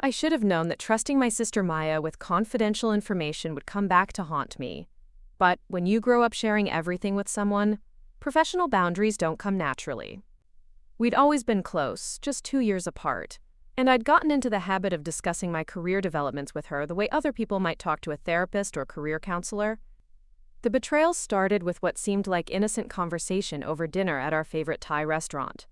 I should have known that trusting my sister Maya with confidential information would come back to haunt me. But when you grow up sharing everything with someone, professional boundaries don't come naturally. We'd always been close, just 2 years apart, and I'd gotten into the habit of discussing my career developments with her the way other people might talk to a therapist or career counselor. The betrayal started with what seemed like innocent conversation over dinner at our favorite Thai restaurant.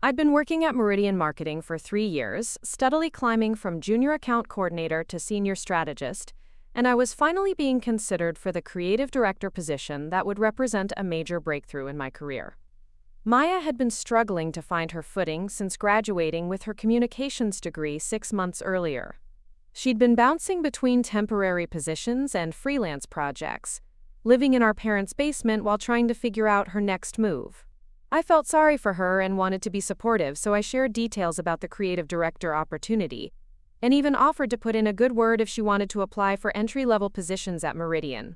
I'd been working at Meridian Marketing for 3 years, steadily climbing from junior account coordinator to senior strategist, and I was finally being considered for the creative director position that would represent a major breakthrough in my career. Maya had been struggling to find her footing since graduating with her communications degree 6 months earlier. She'd been bouncing between temporary positions and freelance projects, living in our parents' basement while trying to figure out her next move. I felt sorry for her and wanted to be supportive, so I shared details about the creative director opportunity, and even offered to put in a good word if she wanted to apply for entry-level positions at Meridian.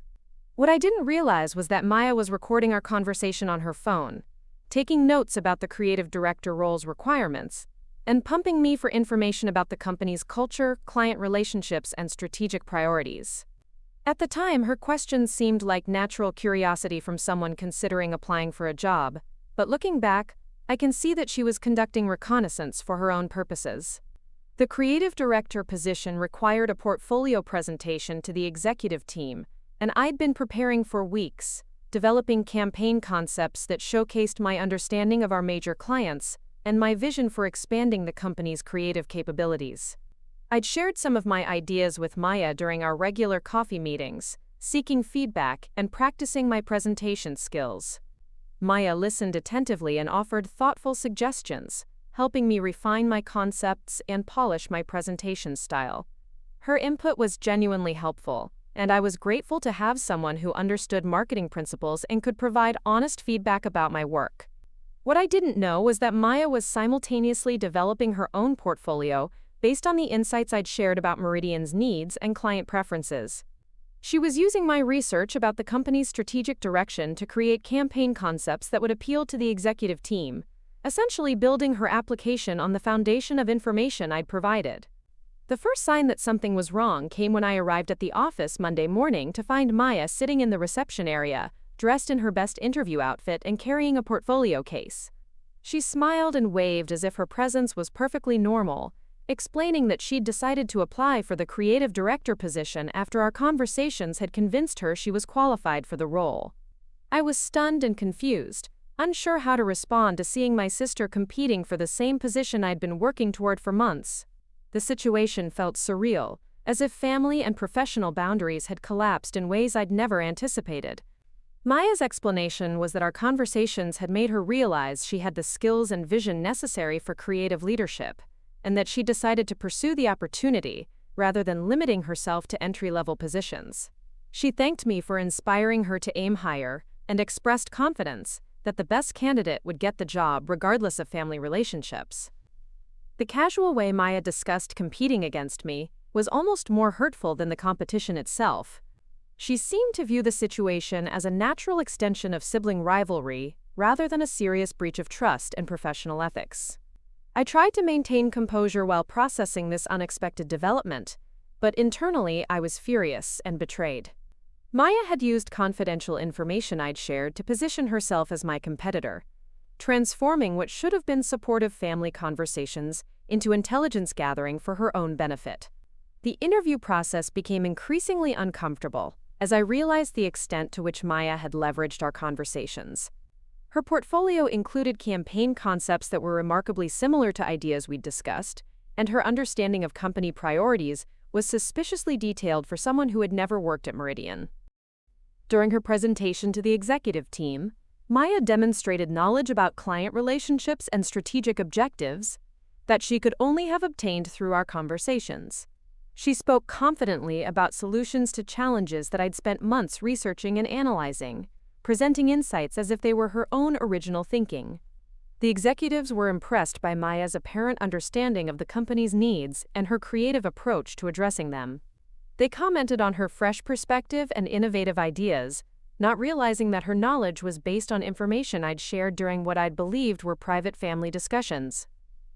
What I didn't realize was that Maya was recording our conversation on her phone, taking notes about the creative director role's requirements, and pumping me for information about the company's culture, client relationships, and strategic priorities. At the time, her questions seemed like natural curiosity from someone considering applying for a job, but looking back, I can see that she was conducting reconnaissance for her own purposes. The creative director position required a portfolio presentation to the executive team, and I'd been preparing for weeks, developing campaign concepts that showcased my understanding of our major clients and my vision for expanding the company's creative capabilities. I'd shared some of my ideas with Maya during our regular coffee meetings, seeking feedback and practicing my presentation skills. Maya listened attentively and offered thoughtful suggestions, helping me refine my concepts and polish my presentation style. Her input was genuinely helpful, and I was grateful to have someone who understood marketing principles and could provide honest feedback about my work. What I didn't know was that Maya was simultaneously developing her own portfolio based on the insights I'd shared about Meridian's needs and client preferences. She was using my research about the company's strategic direction to create campaign concepts that would appeal to the executive team, essentially building her application on the foundation of information I'd provided. The first sign that something was wrong came when I arrived at the office Monday morning to find Maya sitting in the reception area, dressed in her best interview outfit and carrying a portfolio case. She smiled and waved as if her presence was perfectly normal, explaining that she'd decided to apply for the creative director position after our conversations had convinced her she was qualified for the role. I was stunned and confused, unsure how to respond to seeing my sister competing for the same position I'd been working toward for months. The situation felt surreal, as if family and professional boundaries had collapsed in ways I'd never anticipated. Maya's explanation was that our conversations had made her realize she had the skills and vision necessary for creative leadership, and that she decided to pursue the opportunity rather than limiting herself to entry-level positions. She thanked me for inspiring her to aim higher and expressed confidence that the best candidate would get the job regardless of family relationships. The casual way Maya discussed competing against me was almost more hurtful than the competition itself. She seemed to view the situation as a natural extension of sibling rivalry rather than a serious breach of trust and professional ethics. I tried to maintain composure while processing this unexpected development, but internally I was furious and betrayed. Maya had used confidential information I'd shared to position herself as my competitor, transforming what should have been supportive family conversations into intelligence gathering for her own benefit. The interview process became increasingly uncomfortable as I realized the extent to which Maya had leveraged our conversations. Her portfolio included campaign concepts that were remarkably similar to ideas we'd discussed, and her understanding of company priorities was suspiciously detailed for someone who had never worked at Meridian. During her presentation to the executive team, Maya demonstrated knowledge about client relationships and strategic objectives that she could only have obtained through our conversations. She spoke confidently about solutions to challenges that I'd spent months researching and analyzing, presenting insights as if they were her own original thinking. The executives were impressed by Maya's apparent understanding of the company's needs and her creative approach to addressing them. They commented on her fresh perspective and innovative ideas, not realizing that her knowledge was based on information I'd shared during what I'd believed were private family discussions.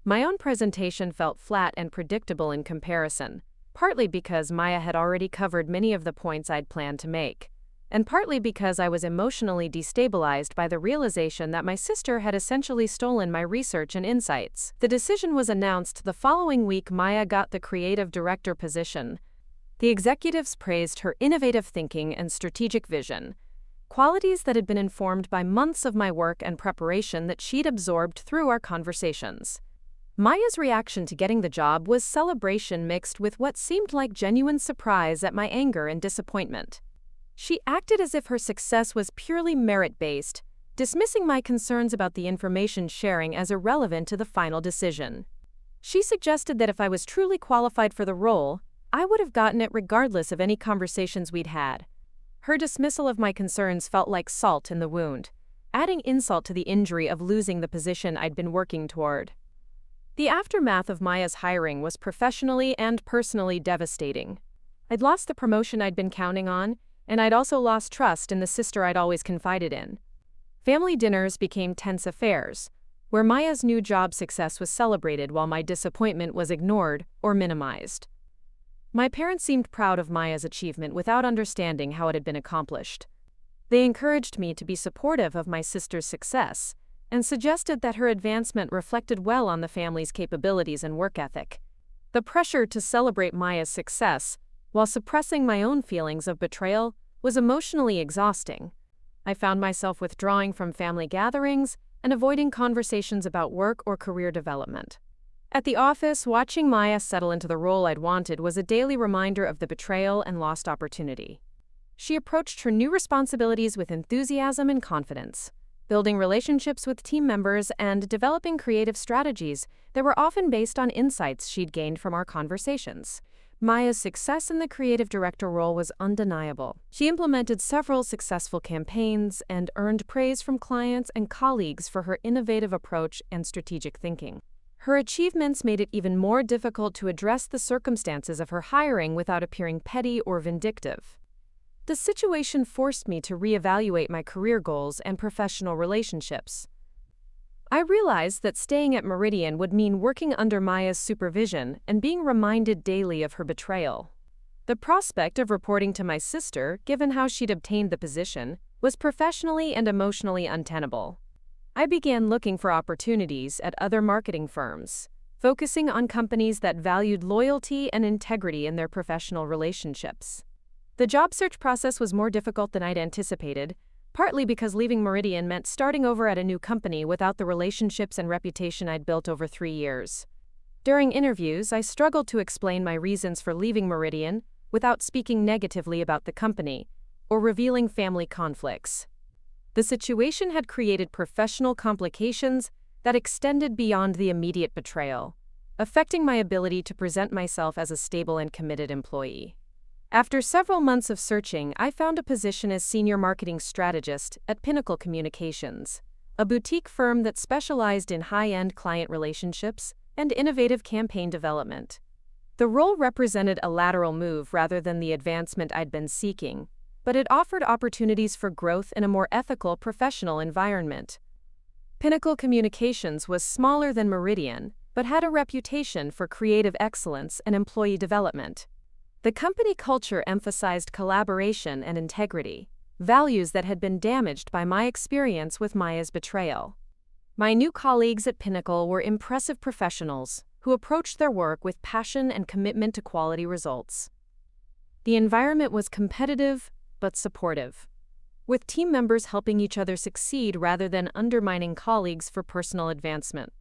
My own presentation felt flat and predictable in comparison, partly because Maya had already covered many of the points I'd planned to make, and partly because I was emotionally destabilized by the realization that my sister had essentially stolen my research and insights. The decision was announced the following week. Maya got the creative director position. The executives praised her innovative thinking and strategic vision, qualities that had been informed by months of my work and preparation that she'd absorbed through our conversations. Maya's reaction to getting the job was celebration mixed with what seemed like genuine surprise at my anger and disappointment. She acted as if her success was purely merit-based, dismissing my concerns about the information sharing as irrelevant to the final decision. She suggested that if I was truly qualified for the role, I would have gotten it regardless of any conversations we'd had. Her dismissal of my concerns felt like salt in the wound, adding insult to the injury of losing the position I'd been working toward. The aftermath of Maya's hiring was professionally and personally devastating. I'd lost the promotion I'd been counting on, and I'd also lost trust in the sister I'd always confided in. Family dinners became tense affairs, where Maya's new job success was celebrated while my disappointment was ignored or minimized. My parents seemed proud of Maya's achievement without understanding how it had been accomplished. They encouraged me to be supportive of my sister's success and suggested that her advancement reflected well on the family's capabilities and work ethic. The pressure to celebrate Maya's success, while suppressing my own feelings of betrayal, was emotionally exhausting. I found myself withdrawing from family gatherings and avoiding conversations about work or career development. At the office, watching Maya settle into the role I'd wanted was a daily reminder of the betrayal and lost opportunity. She approached her new responsibilities with enthusiasm and confidence, building relationships with team members and developing creative strategies that were often based on insights she'd gained from our conversations. Maya's success in the creative director role was undeniable. She implemented several successful campaigns and earned praise from clients and colleagues for her innovative approach and strategic thinking. Her achievements made it even more difficult to address the circumstances of her hiring without appearing petty or vindictive. The situation forced me to reevaluate my career goals and professional relationships. I realized that staying at Meridian would mean working under Maya's supervision and being reminded daily of her betrayal. The prospect of reporting to my sister, given how she'd obtained the position, was professionally and emotionally untenable. I began looking for opportunities at other marketing firms, focusing on companies that valued loyalty and integrity in their professional relationships. The job search process was more difficult than I'd anticipated, partly because leaving Meridian meant starting over at a new company without the relationships and reputation I'd built over 3 years. During interviews, I struggled to explain my reasons for leaving Meridian without speaking negatively about the company or revealing family conflicts. The situation had created professional complications that extended beyond the immediate betrayal, affecting my ability to present myself as a stable and committed employee. After several months of searching, I found a position as senior marketing strategist at Pinnacle Communications, a boutique firm that specialized in high-end client relationships and innovative campaign development. The role represented a lateral move rather than the advancement I'd been seeking, but it offered opportunities for growth in a more ethical professional environment. Pinnacle Communications was smaller than Meridian, but had a reputation for creative excellence and employee development. The company culture emphasized collaboration and integrity, values that had been damaged by my experience with Maya's betrayal. My new colleagues at Pinnacle were impressive professionals who approached their work with passion and commitment to quality results. The environment was competitive but supportive, with team members helping each other succeed rather than undermining colleagues for personal advancement.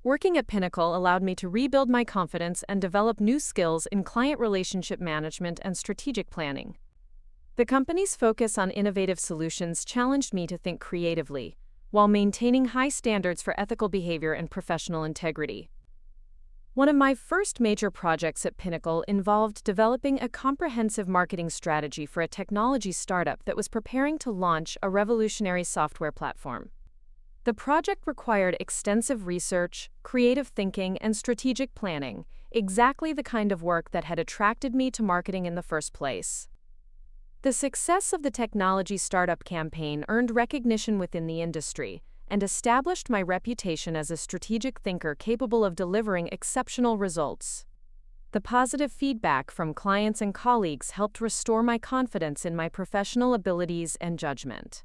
Working at Pinnacle allowed me to rebuild my confidence and develop new skills in client relationship management and strategic planning. The company's focus on innovative solutions challenged me to think creatively, while maintaining high standards for ethical behavior and professional integrity. One of my first major projects at Pinnacle involved developing a comprehensive marketing strategy for a technology startup that was preparing to launch a revolutionary software platform. The project required extensive research, creative thinking, and strategic planning, exactly the kind of work that had attracted me to marketing in the first place. The success of the technology startup campaign earned recognition within the industry, and established my reputation as a strategic thinker capable of delivering exceptional results. The positive feedback from clients and colleagues helped restore my confidence in my professional abilities and judgment.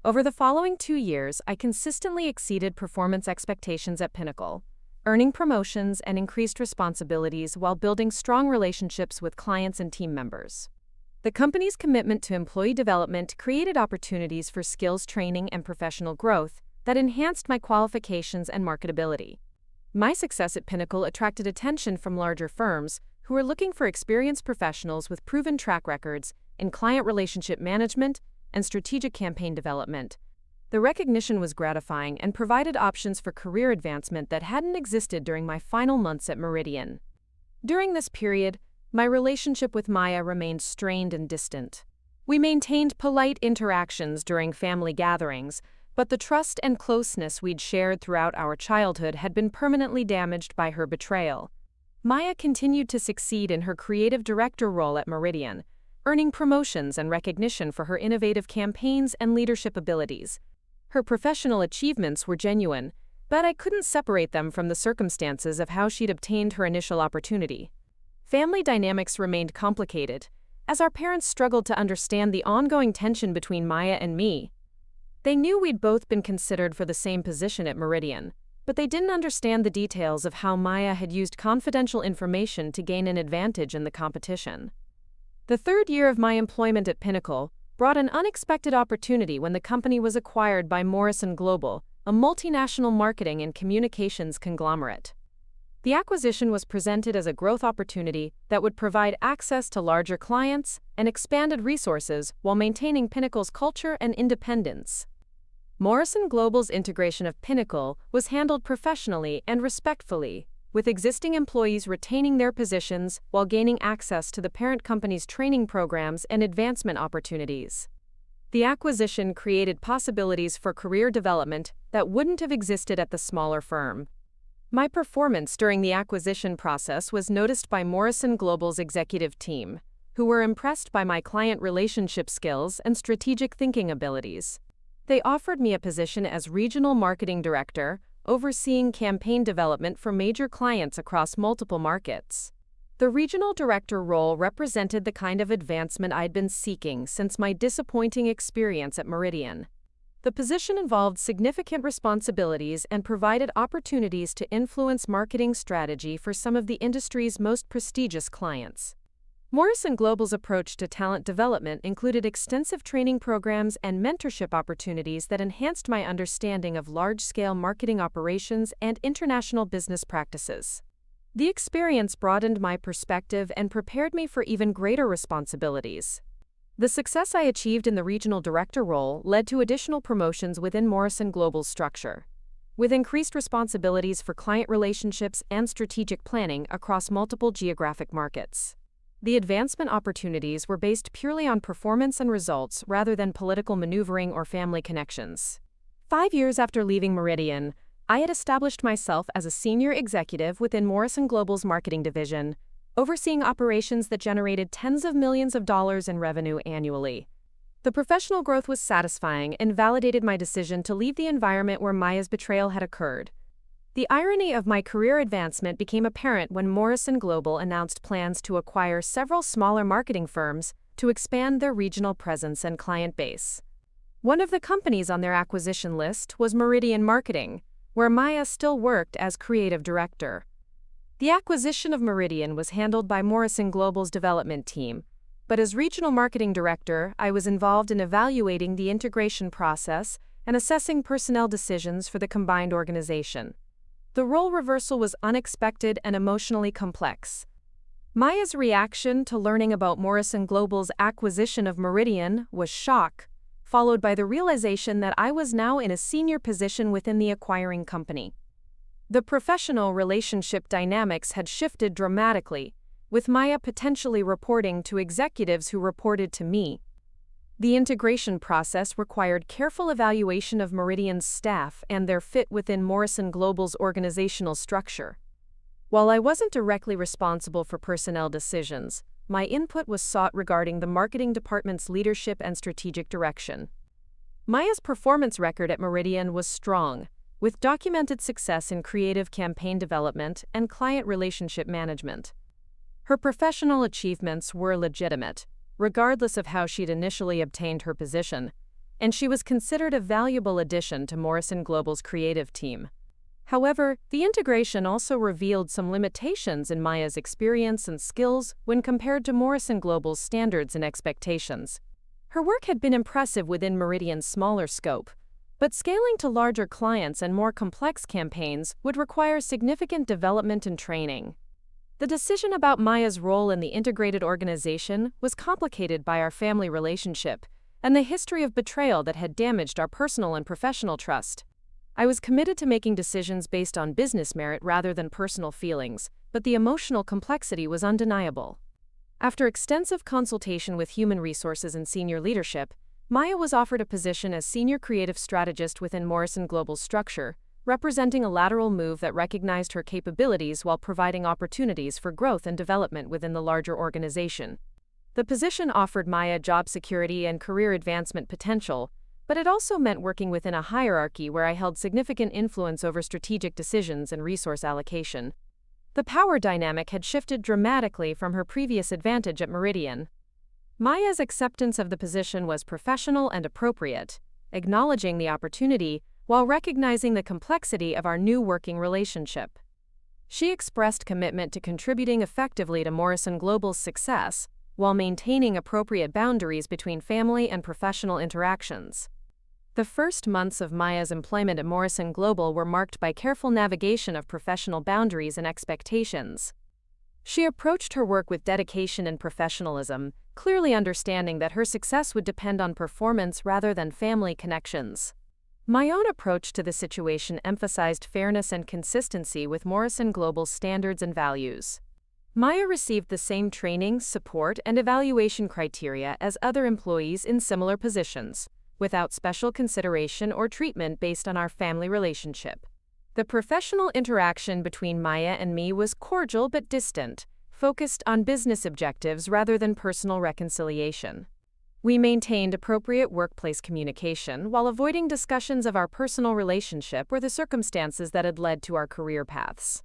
Over the following 2 years, I consistently exceeded performance expectations at Pinnacle, earning promotions and increased responsibilities while building strong relationships with clients and team members. The company's commitment to employee development created opportunities for skills training and professional growth that enhanced my qualifications and marketability. My success at Pinnacle attracted attention from larger firms who were looking for experienced professionals with proven track records in client relationship management and strategic campaign development. The recognition was gratifying and provided options for career advancement that hadn't existed during my final months at Meridian. During this period, my relationship with Maya remained strained and distant. We maintained polite interactions during family gatherings, but the trust and closeness we'd shared throughout our childhood had been permanently damaged by her betrayal. Maya continued to succeed in her creative director role at Meridian, earning promotions and recognition for her innovative campaigns and leadership abilities. Her professional achievements were genuine, but I couldn't separate them from the circumstances of how she'd obtained her initial opportunity. Family dynamics remained complicated, as our parents struggled to understand the ongoing tension between Maya and me. They knew we'd both been considered for the same position at Meridian, but they didn't understand the details of how Maya had used confidential information to gain an advantage in the competition. The 3rd year of my employment at Pinnacle brought an unexpected opportunity when the company was acquired by Morrison Global, a multinational marketing and communications conglomerate. The acquisition was presented as a growth opportunity that would provide access to larger clients and expanded resources while maintaining Pinnacle's culture and independence. Morrison Global's integration of Pinnacle was handled professionally and respectfully, with existing employees retaining their positions while gaining access to the parent company's training programs and advancement opportunities. The acquisition created possibilities for career development that wouldn't have existed at the smaller firm. My performance during the acquisition process was noticed by Morrison Global's executive team, who were impressed by my client relationship skills and strategic thinking abilities. They offered me a position as regional marketing director, overseeing campaign development for major clients across multiple markets. The regional director role represented the kind of advancement I'd been seeking since my disappointing experience at Meridian. The position involved significant responsibilities and provided opportunities to influence marketing strategy for some of the industry's most prestigious clients. Morrison Global's approach to talent development included extensive training programs and mentorship opportunities that enhanced my understanding of large-scale marketing operations and international business practices. The experience broadened my perspective and prepared me for even greater responsibilities. The success I achieved in the regional director role led to additional promotions within Morrison Global's structure, with increased responsibilities for client relationships and strategic planning across multiple geographic markets. The advancement opportunities were based purely on performance and results rather than political maneuvering or family connections. 5 years after leaving Meridian, I had established myself as a senior executive within Morrison Global's marketing division, overseeing operations that generated tens of millions of dollars in revenue annually. The professional growth was satisfying and validated my decision to leave the environment where Maya's betrayal had occurred. The irony of my career advancement became apparent when Morrison Global announced plans to acquire several smaller marketing firms to expand their regional presence and client base. One of the companies on their acquisition list was Meridian Marketing, where Maya still worked as creative director. The acquisition of Meridian was handled by Morrison Global's development team, but as regional marketing director, I was involved in evaluating the integration process and assessing personnel decisions for the combined organization. The role reversal was unexpected and emotionally complex. Maya's reaction to learning about Morrison Global's acquisition of Meridian was shock, followed by the realization that I was now in a senior position within the acquiring company. The professional relationship dynamics had shifted dramatically, with Maya potentially reporting to executives who reported to me. The integration process required careful evaluation of Meridian's staff and their fit within Morrison Global's organizational structure. While I wasn't directly responsible for personnel decisions, my input was sought regarding the marketing department's leadership and strategic direction. Maya's performance record at Meridian was strong, with documented success in creative campaign development and client relationship management. Her professional achievements were legitimate, regardless of how she'd initially obtained her position, and she was considered a valuable addition to Morrison Global's creative team. However, the integration also revealed some limitations in Maya's experience and skills when compared to Morrison Global's standards and expectations. Her work had been impressive within Meridian's smaller scope, but scaling to larger clients and more complex campaigns would require significant development and training. The decision about Maya's role in the integrated organization was complicated by our family relationship and the history of betrayal that had damaged our personal and professional trust. I was committed to making decisions based on business merit rather than personal feelings, but the emotional complexity was undeniable. After extensive consultation with human resources and senior leadership, Maya was offered a position as senior creative strategist within Morrison Global's structure, representing a lateral move that recognized her capabilities while providing opportunities for growth and development within the larger organization. The position offered Maya job security and career advancement potential, but it also meant working within a hierarchy where I held significant influence over strategic decisions and resource allocation. The power dynamic had shifted dramatically from her previous advantage at Meridian. Maya's acceptance of the position was professional and appropriate, acknowledging the opportunity while recognizing the complexity of our new working relationship. She expressed commitment to contributing effectively to Morrison Global's success, while maintaining appropriate boundaries between family and professional interactions. The first months of Maya's employment at Morrison Global were marked by careful navigation of professional boundaries and expectations. She approached her work with dedication and professionalism, clearly understanding that her success would depend on performance rather than family connections. My own approach to the situation emphasized fairness and consistency with Morrison Global's standards and values. Maya received the same training, support, and evaluation criteria as other employees in similar positions, without special consideration or treatment based on our family relationship. The professional interaction between Maya and me was cordial but distant, focused on business objectives rather than personal reconciliation. We maintained appropriate workplace communication while avoiding discussions of our personal relationship or the circumstances that had led to our career paths.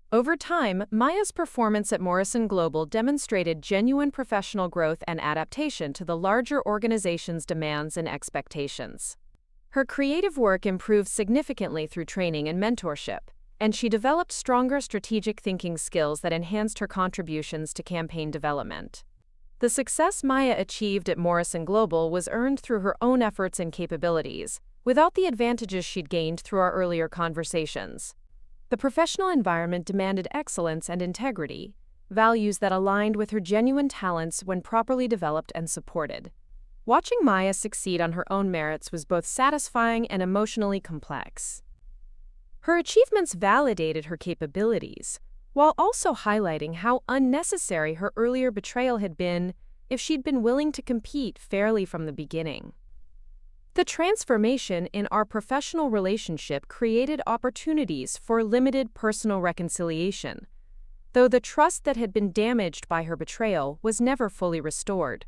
Over time, Maya's performance at Morrison Global demonstrated genuine professional growth and adaptation to the larger organization's demands and expectations. Her creative work improved significantly through training and mentorship, and she developed stronger strategic thinking skills that enhanced her contributions to campaign development. The success Maya achieved at Morrison Global was earned through her own efforts and capabilities, without the advantages she'd gained through our earlier conversations. The professional environment demanded excellence and integrity, values that aligned with her genuine talents when properly developed and supported. Watching Maya succeed on her own merits was both satisfying and emotionally complex. Her achievements validated her capabilities, while also highlighting how unnecessary her earlier betrayal had been if she'd been willing to compete fairly from the beginning. The transformation in our professional relationship created opportunities for limited personal reconciliation, though the trust that had been damaged by her betrayal was never fully restored.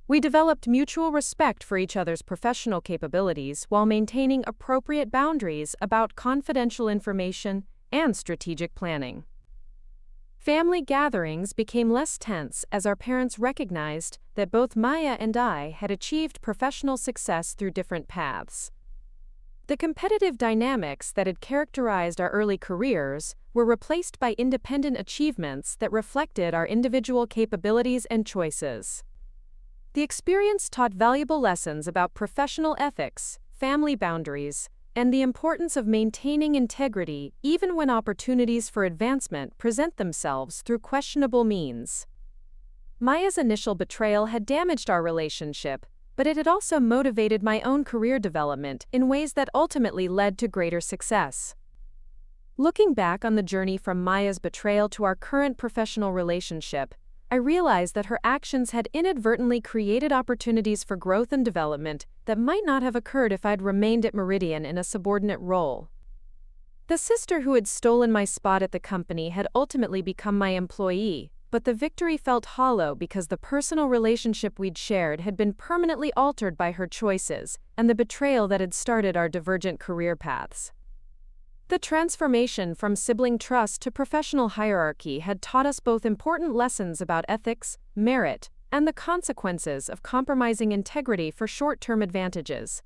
We developed mutual respect for each other's professional capabilities while maintaining appropriate boundaries about confidential information and strategic planning. Family gatherings became less tense as our parents recognized that both Maya and I had achieved professional success through different paths. The competitive dynamics that had characterized our early careers were replaced by independent achievements that reflected our individual capabilities and choices. The experience taught valuable lessons about professional ethics, family boundaries, and the importance of maintaining integrity even when opportunities for advancement present themselves through questionable means. Maya's initial betrayal had damaged our relationship, but it had also motivated my own career development in ways that ultimately led to greater success. Looking back on the journey from Maya's betrayal to our current professional relationship, I realized that her actions had inadvertently created opportunities for growth and development that might not have occurred if I'd remained at Meridian in a subordinate role. The sister who had stolen my spot at the company had ultimately become my employee, but the victory felt hollow because the personal relationship we'd shared had been permanently altered by her choices and the betrayal that had started our divergent career paths. The transformation from sibling trust to professional hierarchy had taught us both important lessons about ethics, merit, and the consequences of compromising integrity for short-term advantages.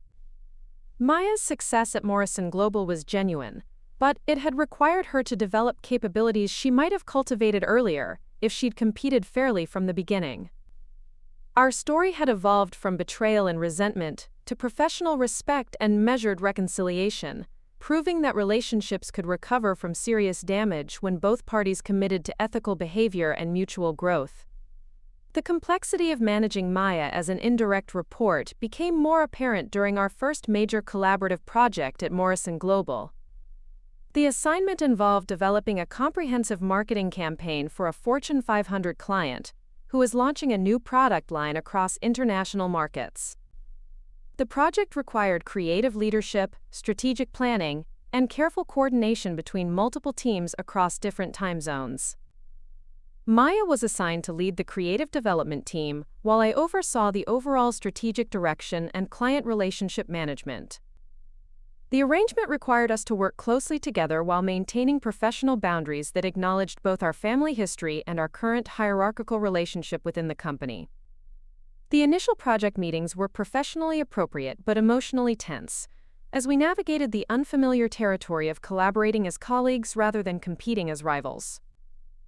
Maya's success at Morrison Global was genuine, but it had required her to develop capabilities she might have cultivated earlier if she'd competed fairly from the beginning. Our story had evolved from betrayal and resentment to professional respect and measured reconciliation, proving that relationships could recover from serious damage when both parties committed to ethical behavior and mutual growth. The complexity of managing Maya as an indirect report became more apparent during our first major collaborative project at Morrison Global. The assignment involved developing a comprehensive marketing campaign for a Fortune 500 client who was launching a new product line across international markets. The project required creative leadership, strategic planning, and careful coordination between multiple teams across different time zones. Maya was assigned to lead the creative development team, while I oversaw the overall strategic direction and client relationship management. The arrangement required us to work closely together while maintaining professional boundaries that acknowledged both our family history and our current hierarchical relationship within the company. The initial project meetings were professionally appropriate but emotionally tense, as we navigated the unfamiliar territory of collaborating as colleagues rather than competing as rivals.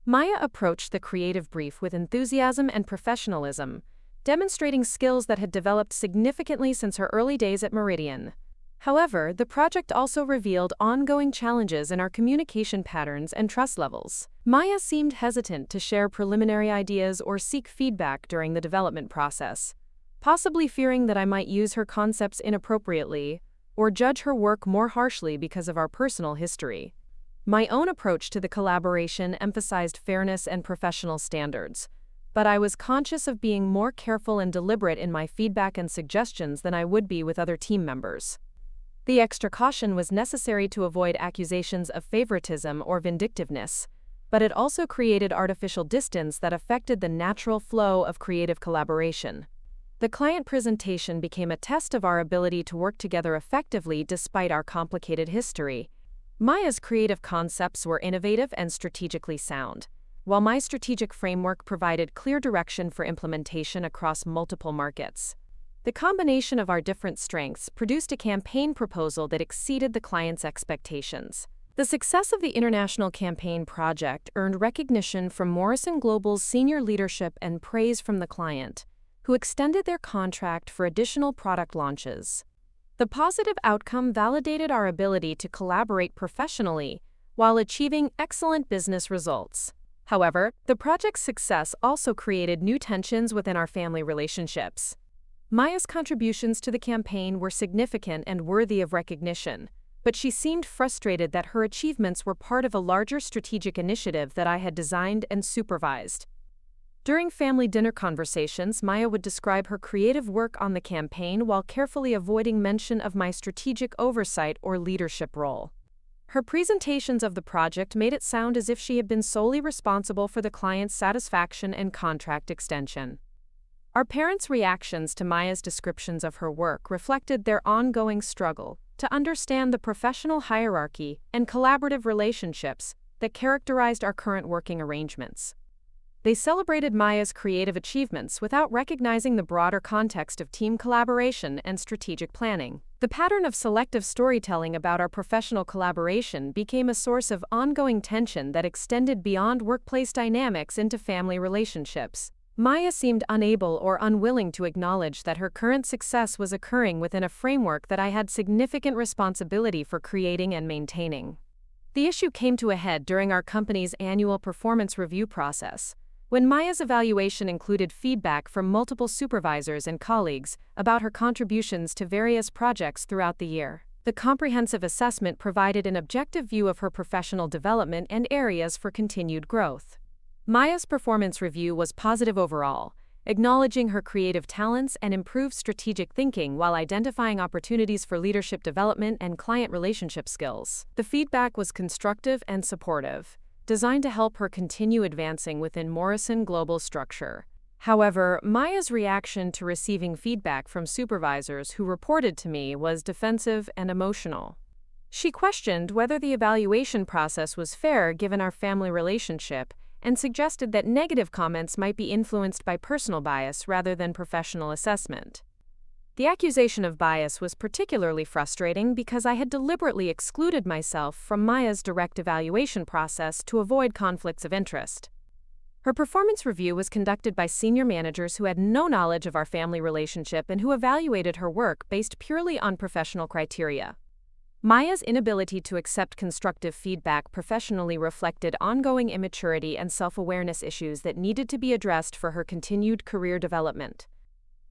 Maya approached the creative brief with enthusiasm and professionalism, demonstrating skills that had developed significantly since her early days at Meridian. However, the project also revealed ongoing challenges in our communication patterns and trust levels. Maya seemed hesitant to share preliminary ideas or seek feedback during the development process, possibly fearing that I might use her concepts inappropriately or judge her work more harshly because of our personal history. My own approach to the collaboration emphasized fairness and professional standards, but I was conscious of being more careful and deliberate in my feedback and suggestions than I would be with other team members. The extra caution was necessary to avoid accusations of favoritism or vindictiveness, but it also created artificial distance that affected the natural flow of creative collaboration. The client presentation became a test of our ability to work together effectively despite our complicated history. Maya's creative concepts were innovative and strategically sound, while my strategic framework provided clear direction for implementation across multiple markets. The combination of our different strengths produced a campaign proposal that exceeded the client's expectations. The success of the international campaign project earned recognition from Morrison Global's senior leadership and praise from the client, who extended their contract for additional product launches. The positive outcome validated our ability to collaborate professionally while achieving excellent business results. However, the project's success also created new tensions within our family relationships. Maya's contributions to the campaign were significant and worthy of recognition, but she seemed frustrated that her achievements were part of a larger strategic initiative that I had designed and supervised. During family dinner conversations, Maya would describe her creative work on the campaign while carefully avoiding mention of my strategic oversight or leadership role. Her presentations of the project made it sound as if she had been solely responsible for the client's satisfaction and contract extension. Our parents' reactions to Maya's descriptions of her work reflected their ongoing struggle to understand the professional hierarchy and collaborative relationships that characterized our current working arrangements. They celebrated Maya's creative achievements without recognizing the broader context of team collaboration and strategic planning. The pattern of selective storytelling about our professional collaboration became a source of ongoing tension that extended beyond workplace dynamics into family relationships. Maya seemed unable or unwilling to acknowledge that her current success was occurring within a framework that I had significant responsibility for creating and maintaining. The issue came to a head during our company's annual performance review process, when Maya's evaluation included feedback from multiple supervisors and colleagues about her contributions to various projects throughout the year. The comprehensive assessment provided an objective view of her professional development and areas for continued growth. Maya's performance review was positive overall, acknowledging her creative talents and improved strategic thinking while identifying opportunities for leadership development and client relationship skills. The feedback was constructive and supportive, designed to help her continue advancing within Morrison Global's structure. However, Maya's reaction to receiving feedback from supervisors who reported to me was defensive and emotional. She questioned whether the evaluation process was fair given our family relationship and suggested that negative comments might be influenced by personal bias rather than professional assessment. The accusation of bias was particularly frustrating because I had deliberately excluded myself from Maya's direct evaluation process to avoid conflicts of interest. Her performance review was conducted by senior managers who had no knowledge of our family relationship and who evaluated her work based purely on professional criteria. Maya's inability to accept constructive feedback professionally reflected ongoing immaturity and self-awareness issues that needed to be addressed for her continued career development.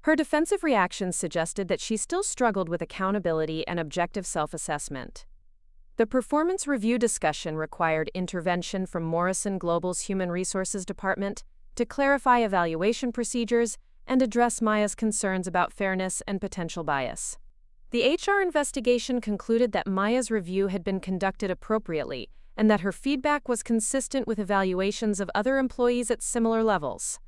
Her defensive reactions suggested that she still struggled with accountability and objective self-assessment. The performance review discussion required intervention from Morrison Global's Human Resources Department to clarify evaluation procedures and address Maya's concerns about fairness and potential bias. The HR investigation concluded that Maya's review had been conducted appropriately and that her feedback was consistent with evaluations of other employees at similar levels.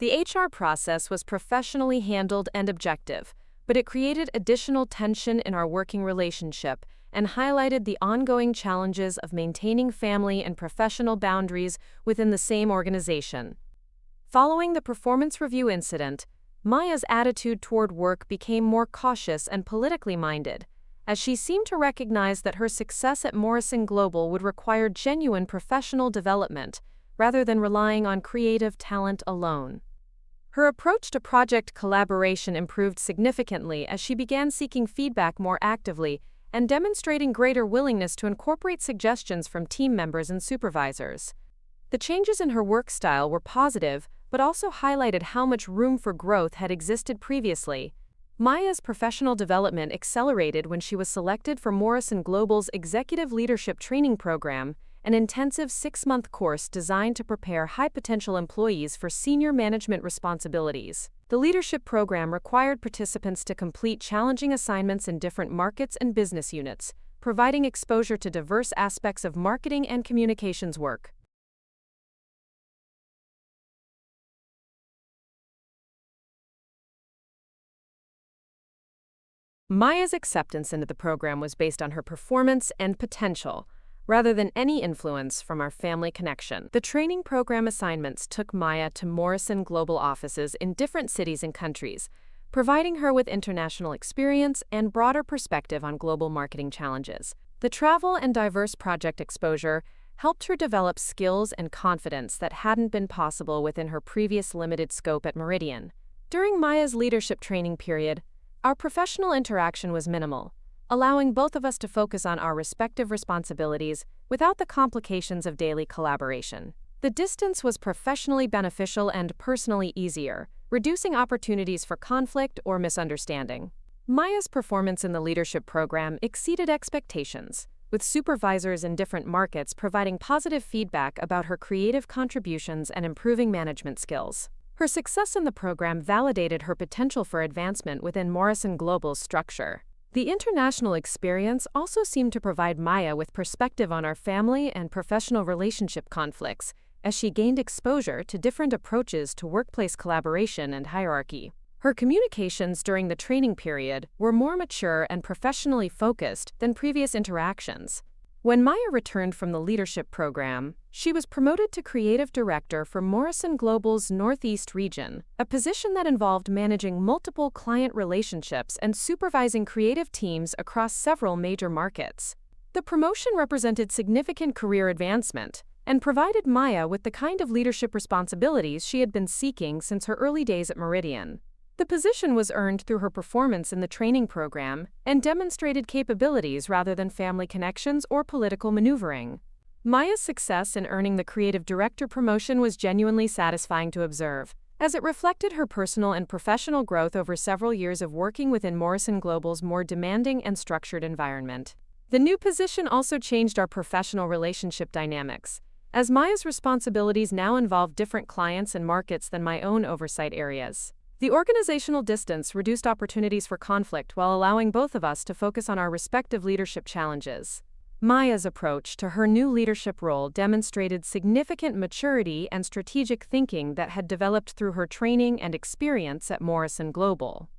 The HR process was professionally handled and objective, but it created additional tension in our working relationship and highlighted the ongoing challenges of maintaining family and professional boundaries within the same organization. Following the performance review incident, Maya's attitude toward work became more cautious and politically minded, as she seemed to recognize that her success at Morrison Global would require genuine professional development rather than relying on creative talent alone. Her approach to project collaboration improved significantly as she began seeking feedback more actively and demonstrating greater willingness to incorporate suggestions from team members and supervisors. The changes in her work style were positive, but also highlighted how much room for growth had existed previously. Maya's professional development accelerated when she was selected for Morrison Global's Executive Leadership Training Program, an intensive 6-month course designed to prepare high-potential employees for senior management responsibilities. The leadership program required participants to complete challenging assignments in different markets and business units, providing exposure to diverse aspects of marketing and communications work. Maya's acceptance into the program was based on her performance and potential, rather than any influence from our family connection. The training program assignments took Maya to Morrison Global offices in different cities and countries, providing her with international experience and broader perspective on global marketing challenges. The travel and diverse project exposure helped her develop skills and confidence that hadn't been possible within her previous limited scope at Meridian. During Maya's leadership training period, our professional interaction was minimal, allowing both of us to focus on our respective responsibilities without the complications of daily collaboration. The distance was professionally beneficial and personally easier, reducing opportunities for conflict or misunderstanding. Maya's performance in the leadership program exceeded expectations, with supervisors in different markets providing positive feedback about her creative contributions and improving management skills. Her success in the program validated her potential for advancement within Morrison Global's structure. The international experience also seemed to provide Maya with perspective on our family and professional relationship conflicts, as she gained exposure to different approaches to workplace collaboration and hierarchy. Her communications during the training period were more mature and professionally focused than previous interactions. When Maya returned from the leadership program, she was promoted to creative director for Morrison Global's Northeast region, a position that involved managing multiple client relationships and supervising creative teams across several major markets. The promotion represented significant career advancement and provided Maya with the kind of leadership responsibilities she had been seeking since her early days at Meridian. The position was earned through her performance in the training program and demonstrated capabilities rather than family connections or political maneuvering. Maya's success in earning the creative director promotion was genuinely satisfying to observe, as it reflected her personal and professional growth over several years of working within Morrison Global's more demanding and structured environment. The new position also changed our professional relationship dynamics, as Maya's responsibilities now involve different clients and markets than my own oversight areas. The organizational distance reduced opportunities for conflict while allowing both of us to focus on our respective leadership challenges. Maya's approach to her new leadership role demonstrated significant maturity and strategic thinking that had developed through her training and experience at Morrison Global.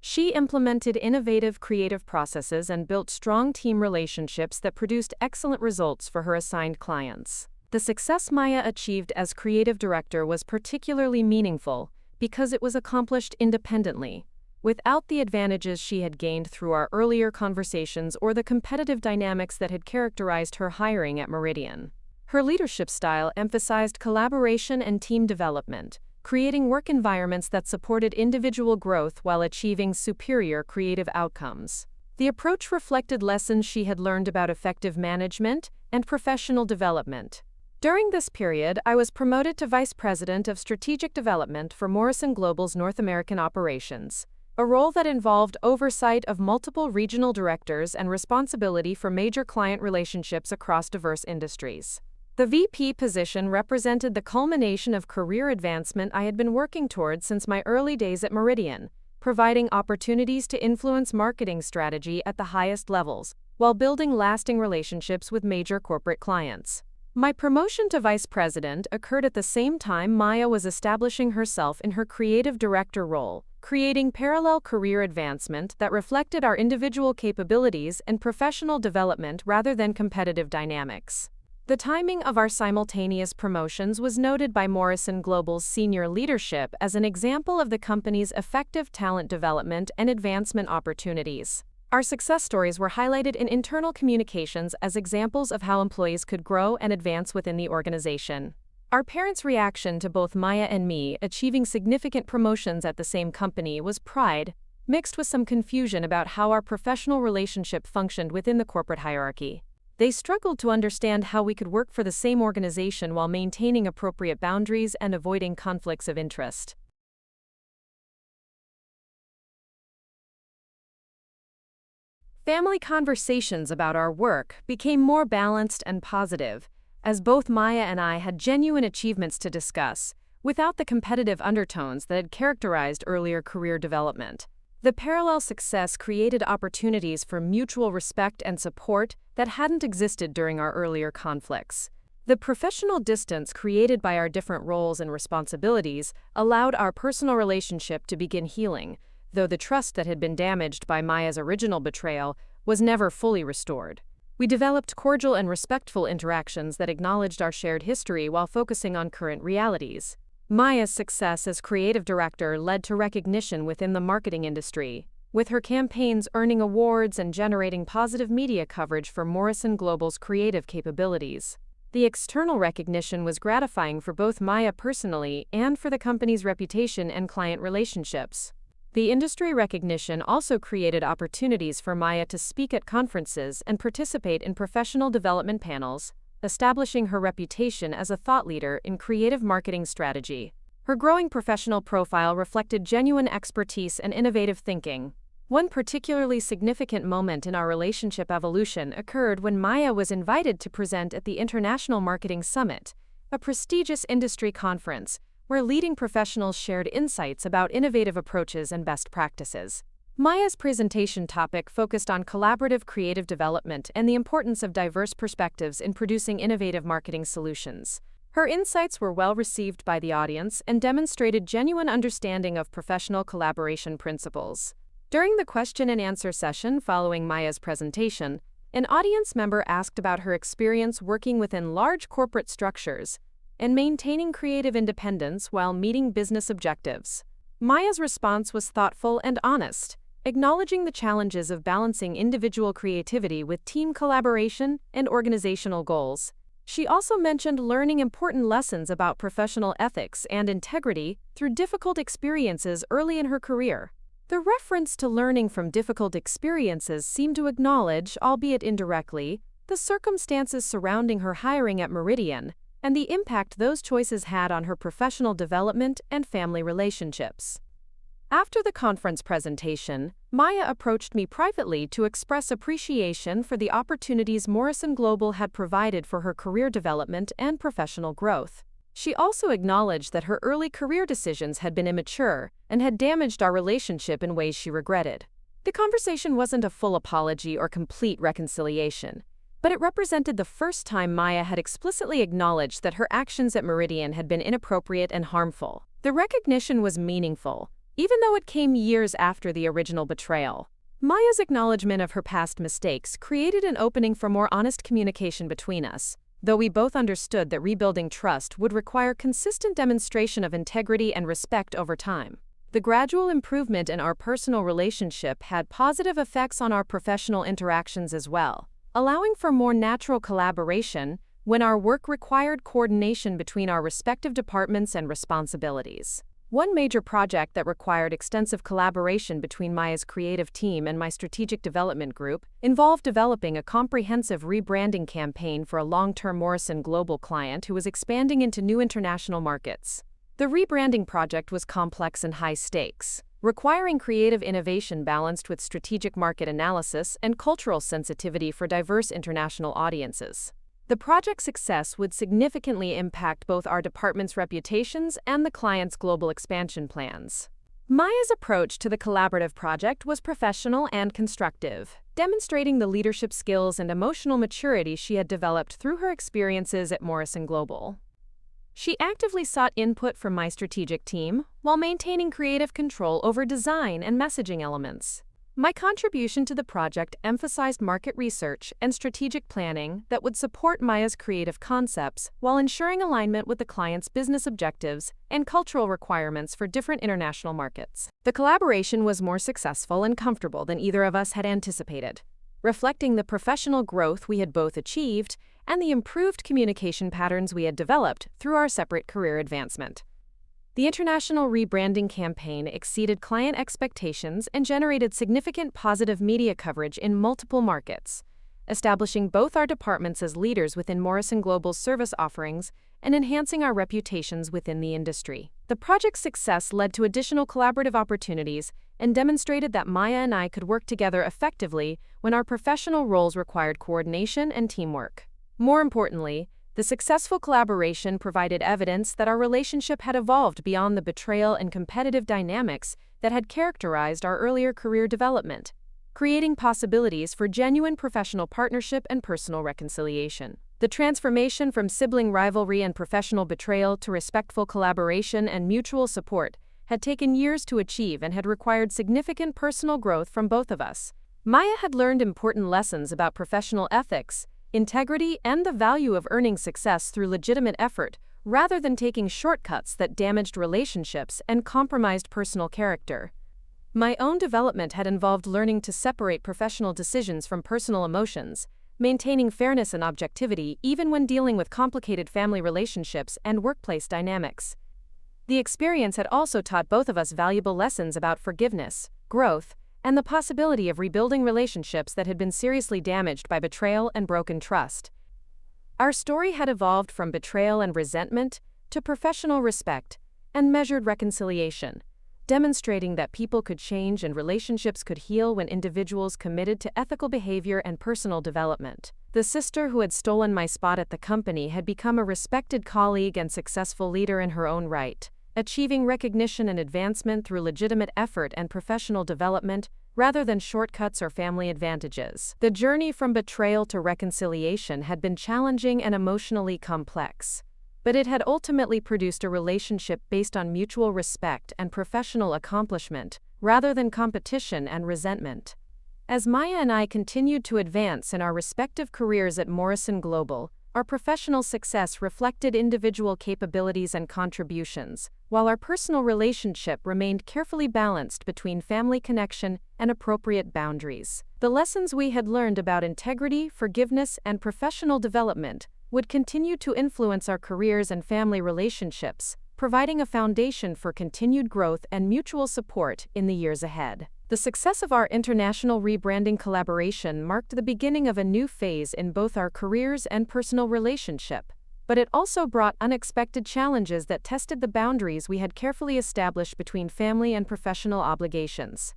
She implemented innovative creative processes and built strong team relationships that produced excellent results for her assigned clients. The success Maya achieved as creative director was particularly meaningful because it was accomplished independently, without the advantages she had gained through our earlier conversations or the competitive dynamics that had characterized her hiring at Meridian. Her leadership style emphasized collaboration and team development, creating work environments that supported individual growth while achieving superior creative outcomes. The approach reflected lessons she had learned about effective management and professional development. During this period, I was promoted to Vice President of Strategic Development for Morrison Global's North American operations, a role that involved oversight of multiple regional directors and responsibility for major client relationships across diverse industries. The VP position represented the culmination of career advancement I had been working toward since my early days at Meridian, providing opportunities to influence marketing strategy at the highest levels, while building lasting relationships with major corporate clients. My promotion to Vice President occurred at the same time Maya was establishing herself in her creative director role, creating parallel career advancement that reflected our individual capabilities and professional development rather than competitive dynamics. The timing of our simultaneous promotions was noted by Morrison Global's senior leadership as an example of the company's effective talent development and advancement opportunities. Our success stories were highlighted in internal communications as examples of how employees could grow and advance within the organization. Our parents' reaction to both Maya and me achieving significant promotions at the same company was pride, mixed with some confusion about how our professional relationship functioned within the corporate hierarchy. They struggled to understand how we could work for the same organization while maintaining appropriate boundaries and avoiding conflicts of interest. Family conversations about our work became more balanced and positive, as both Maya and I had genuine achievements to discuss, without the competitive undertones that had characterized earlier career development. The parallel success created opportunities for mutual respect and support that hadn't existed during our earlier conflicts. The professional distance created by our different roles and responsibilities allowed our personal relationship to begin healing, though the trust that had been damaged by Maya's original betrayal was never fully restored. We developed cordial and respectful interactions that acknowledged our shared history while focusing on current realities. Maya's success as creative director led to recognition within the marketing industry, with her campaigns earning awards and generating positive media coverage for Morrison Global's creative capabilities. The external recognition was gratifying for both Maya personally and for the company's reputation and client relationships. The industry recognition also created opportunities for Maya to speak at conferences and participate in professional development panels, establishing her reputation as a thought leader in creative marketing strategy. Her growing professional profile reflected genuine expertise and innovative thinking. One particularly significant moment in our relationship evolution occurred when Maya was invited to present at the International Marketing Summit, a prestigious industry conference where leading professionals shared insights about innovative approaches and best practices. Maya's presentation topic focused on collaborative creative development and the importance of diverse perspectives in producing innovative marketing solutions. Her insights were well received by the audience and demonstrated genuine understanding of professional collaboration principles. During the question and answer session following Maya's presentation, an audience member asked about her experience working within large corporate structures and maintaining creative independence while meeting business objectives. Maya's response was thoughtful and honest, acknowledging the challenges of balancing individual creativity with team collaboration and organizational goals. She also mentioned learning important lessons about professional ethics and integrity through difficult experiences early in her career. The reference to learning from difficult experiences seemed to acknowledge, albeit indirectly, the circumstances surrounding her hiring at Meridian and the impact those choices had on her professional development and family relationships. After the conference presentation, Maya approached me privately to express appreciation for the opportunities Morrison Global had provided for her career development and professional growth. She also acknowledged that her early career decisions had been immature and had damaged our relationship in ways she regretted. The conversation wasn't a full apology or complete reconciliation. But it represented the first time Maya had explicitly acknowledged that her actions at Meridian had been inappropriate and harmful. The recognition was meaningful, even though it came years after the original betrayal. Maya's acknowledgement of her past mistakes created an opening for more honest communication between us, though we both understood that rebuilding trust would require consistent demonstration of integrity and respect over time. The gradual improvement in our personal relationship had positive effects on our professional interactions as well, allowing for more natural collaboration when our work required coordination between our respective departments and responsibilities. One major project that required extensive collaboration between Maya's creative team and my strategic development group involved developing a comprehensive rebranding campaign for a long-term Morrison Global client who was expanding into new international markets. The rebranding project was complex and high stakes, requiring creative innovation balanced with strategic market analysis and cultural sensitivity for diverse international audiences. The project's success would significantly impact both our department's reputations and the client's global expansion plans. Maya's approach to the collaborative project was professional and constructive, demonstrating the leadership skills and emotional maturity she had developed through her experiences at Morrison Global. She actively sought input from my strategic team while maintaining creative control over design and messaging elements. My contribution to the project emphasized market research and strategic planning that would support Maya's creative concepts while ensuring alignment with the client's business objectives and cultural requirements for different international markets. The collaboration was more successful and comfortable than either of us had anticipated, reflecting the professional growth we had both achieved and the improved communication patterns we had developed through our separate career advancement. The international rebranding campaign exceeded client expectations and generated significant positive media coverage in multiple markets, establishing both our departments as leaders within Morrison Global's service offerings and enhancing our reputations within the industry. The project's success led to additional collaborative opportunities and demonstrated that Maya and I could work together effectively when our professional roles required coordination and teamwork. More importantly, the successful collaboration provided evidence that our relationship had evolved beyond the betrayal and competitive dynamics that had characterized our earlier career development, creating possibilities for genuine professional partnership and personal reconciliation. The transformation from sibling rivalry and professional betrayal to respectful collaboration and mutual support had taken years to achieve and had required significant personal growth from both of us. Maya had learned important lessons about professional ethics, integrity, and the value of earning success through legitimate effort, rather than taking shortcuts that damaged relationships and compromised personal character. My own development had involved learning to separate professional decisions from personal emotions, maintaining fairness and objectivity even when dealing with complicated family relationships and workplace dynamics. The experience had also taught both of us valuable lessons about forgiveness, growth, and the possibility of rebuilding relationships that had been seriously damaged by betrayal and broken trust. Our story had evolved from betrayal and resentment to professional respect and measured reconciliation, demonstrating that people could change and relationships could heal when individuals committed to ethical behavior and personal development. The sister who had stolen my spot at the company had become a respected colleague and successful leader in her own right, achieving recognition and advancement through legitimate effort and professional development rather than shortcuts or family advantages. The journey from betrayal to reconciliation had been challenging and emotionally complex, but it had ultimately produced a relationship based on mutual respect and professional accomplishment rather than competition and resentment. As Maya and I continued to advance in our respective careers at Morrison Global, our professional success reflected individual capabilities and contributions, while our personal relationship remained carefully balanced between family connection and appropriate boundaries. The lessons we had learned about integrity, forgiveness, and professional development would continue to influence our careers and family relationships, providing a foundation for continued growth and mutual support in the years ahead. The success of our international rebranding collaboration marked the beginning of a new phase in both our careers and personal relationship, but it also brought unexpected challenges that tested the boundaries we had carefully established between family and professional obligations.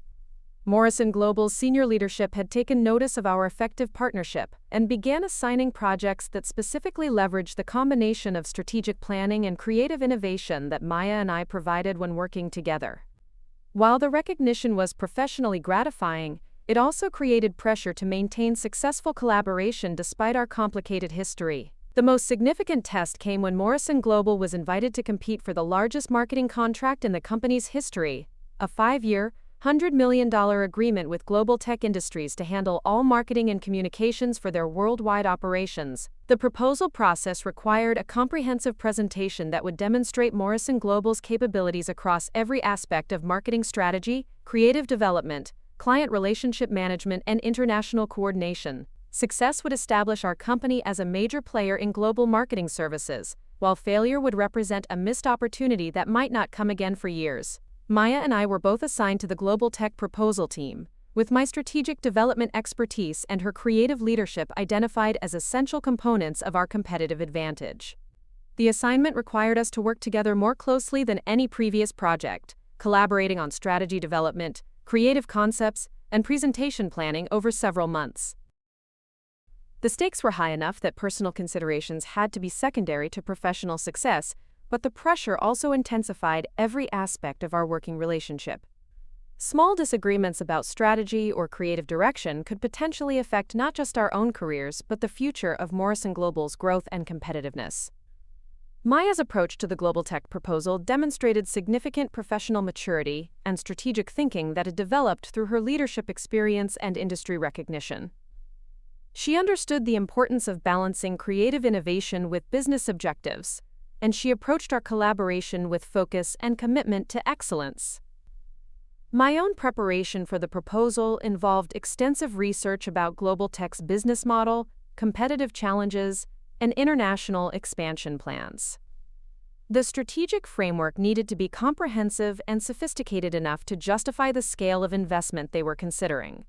Morrison Global's senior leadership had taken notice of our effective partnership and began assigning projects that specifically leveraged the combination of strategic planning and creative innovation that Maya and I provided when working together. While the recognition was professionally gratifying, it also created pressure to maintain successful collaboration despite our complicated history. The most significant test came when Morrison Global was invited to compete for the largest marketing contract in the company's history, a 5-year, $100 million agreement with Global Tech Industries to handle all marketing and communications for their worldwide operations. The proposal process required a comprehensive presentation that would demonstrate Morrison Global's capabilities across every aspect of marketing strategy, creative development, client relationship management, and international coordination. Success would establish our company as a major player in global marketing services, while failure would represent a missed opportunity that might not come again for years. Maya and I were both assigned to the Global Tech Proposal team, with my strategic development expertise and her creative leadership identified as essential components of our competitive advantage. The assignment required us to work together more closely than any previous project, collaborating on strategy development, creative concepts, and presentation planning over several months. The stakes were high enough that personal considerations had to be secondary to professional success, but the pressure also intensified every aspect of our working relationship. Small disagreements about strategy or creative direction could potentially affect not just our own careers but the future of Morrison Global's growth and competitiveness. Maya's approach to the Global Tech proposal demonstrated significant professional maturity and strategic thinking that had developed through her leadership experience and industry recognition. She understood the importance of balancing creative innovation with business objectives, and she approached our collaboration with focus and commitment to excellence. My own preparation for the proposal involved extensive research about Global Tech's business model, competitive challenges, and international expansion plans. The strategic framework needed to be comprehensive and sophisticated enough to justify the scale of investment they were considering.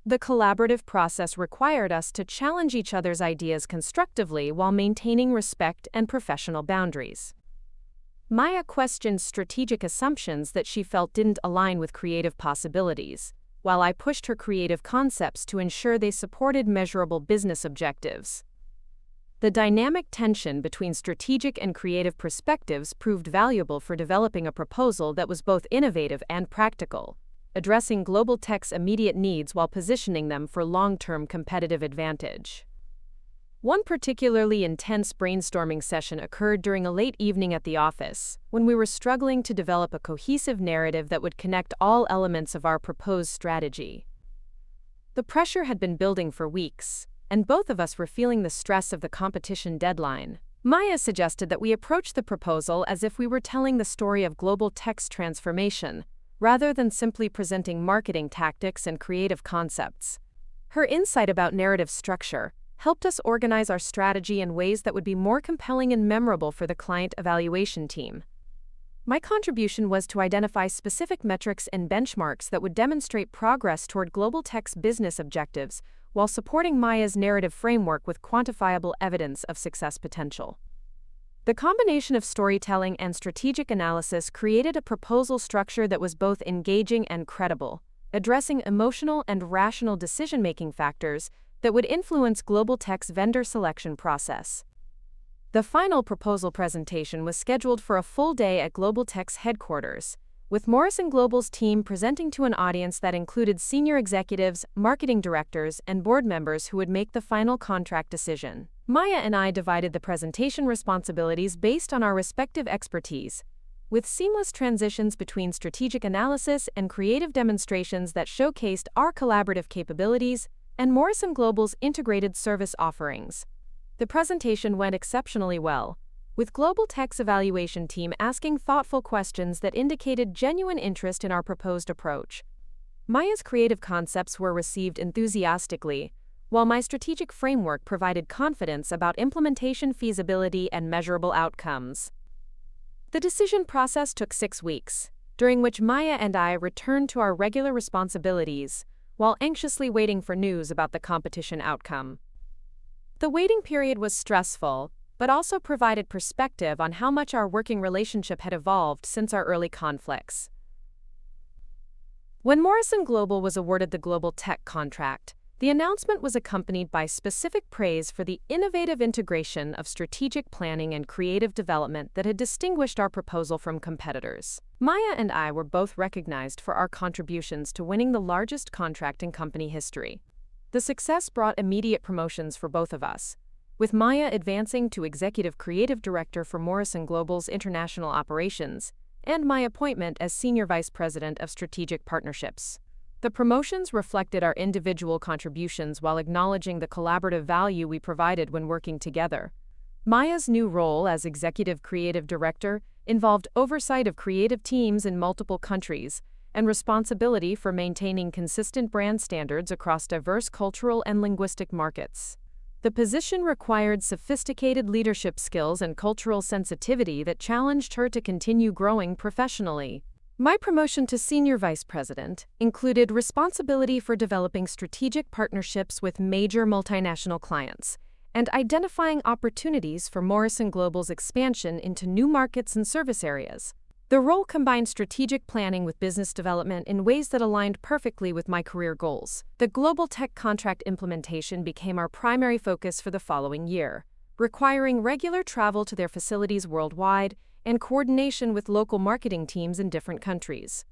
The collaborative process required us to challenge each other's ideas constructively while maintaining respect and professional boundaries. Maya questioned strategic assumptions that she felt didn't align with creative possibilities, while I pushed her creative concepts to ensure they supported measurable business objectives. The dynamic tension between strategic and creative perspectives proved valuable for developing a proposal that was both innovative and practical, addressing Global Tech's immediate needs while positioning them for long-term competitive advantage. One particularly intense brainstorming session occurred during a late evening at the office, when we were struggling to develop a cohesive narrative that would connect all elements of our proposed strategy. The pressure had been building for weeks, and both of us were feeling the stress of the competition deadline. Maya suggested that we approach the proposal as if we were telling the story of Global Tech's transformation, rather than simply presenting marketing tactics and creative concepts. Her insight about narrative structure helped us organize our strategy in ways that would be more compelling and memorable for the client evaluation team. My contribution was to identify specific metrics and benchmarks that would demonstrate progress toward Global Tech's business objectives while supporting Maya's narrative framework with quantifiable evidence of success potential. The combination of storytelling and strategic analysis created a proposal structure that was both engaging and credible, addressing emotional and rational decision-making factors that would influence Global Tech's vendor selection process. The final proposal presentation was scheduled for a full day at Global Tech's headquarters, with Morrison Global's team presenting to an audience that included senior executives, marketing directors, and board members who would make the final contract decision. Maya and I divided the presentation responsibilities based on our respective expertise, with seamless transitions between strategic analysis and creative demonstrations that showcased our collaborative capabilities and Morrison Global's integrated service offerings. The presentation went exceptionally well, with Global Tech's evaluation team asking thoughtful questions that indicated genuine interest in our proposed approach. Maya's creative concepts were received enthusiastically, while my strategic framework provided confidence about implementation feasibility and measurable outcomes. The decision process took 6 weeks, during which Maya and I returned to our regular responsibilities, while anxiously waiting for news about the competition outcome. The waiting period was stressful, but also provided perspective on how much our working relationship had evolved since our early conflicts. When Morrison Global was awarded the Global Tech contract, The announcement was accompanied by specific praise for the innovative integration of strategic planning and creative development that had distinguished our proposal from competitors. Maya and I were both recognized for our contributions to winning the largest contract in company history. The success brought immediate promotions for both of us, with Maya advancing to Executive Creative Director for Morrison Global's international operations, and my appointment as Senior Vice President of Strategic Partnerships. The promotions reflected our individual contributions while acknowledging the collaborative value we provided when working together. Maya's new role as Executive Creative Director involved oversight of creative teams in multiple countries and responsibility for maintaining consistent brand standards across diverse cultural and linguistic markets. The position required sophisticated leadership skills and cultural sensitivity that challenged her to continue growing professionally. My promotion to Senior Vice President included responsibility for developing strategic partnerships with major multinational clients and identifying opportunities for Morrison Global's expansion into new markets and service areas. The role combined strategic planning with business development in ways that aligned perfectly with my career goals. The global tech contract implementation became our primary focus for the following year, requiring regular travel to their facilities worldwide and coordination with local marketing teams in different countries.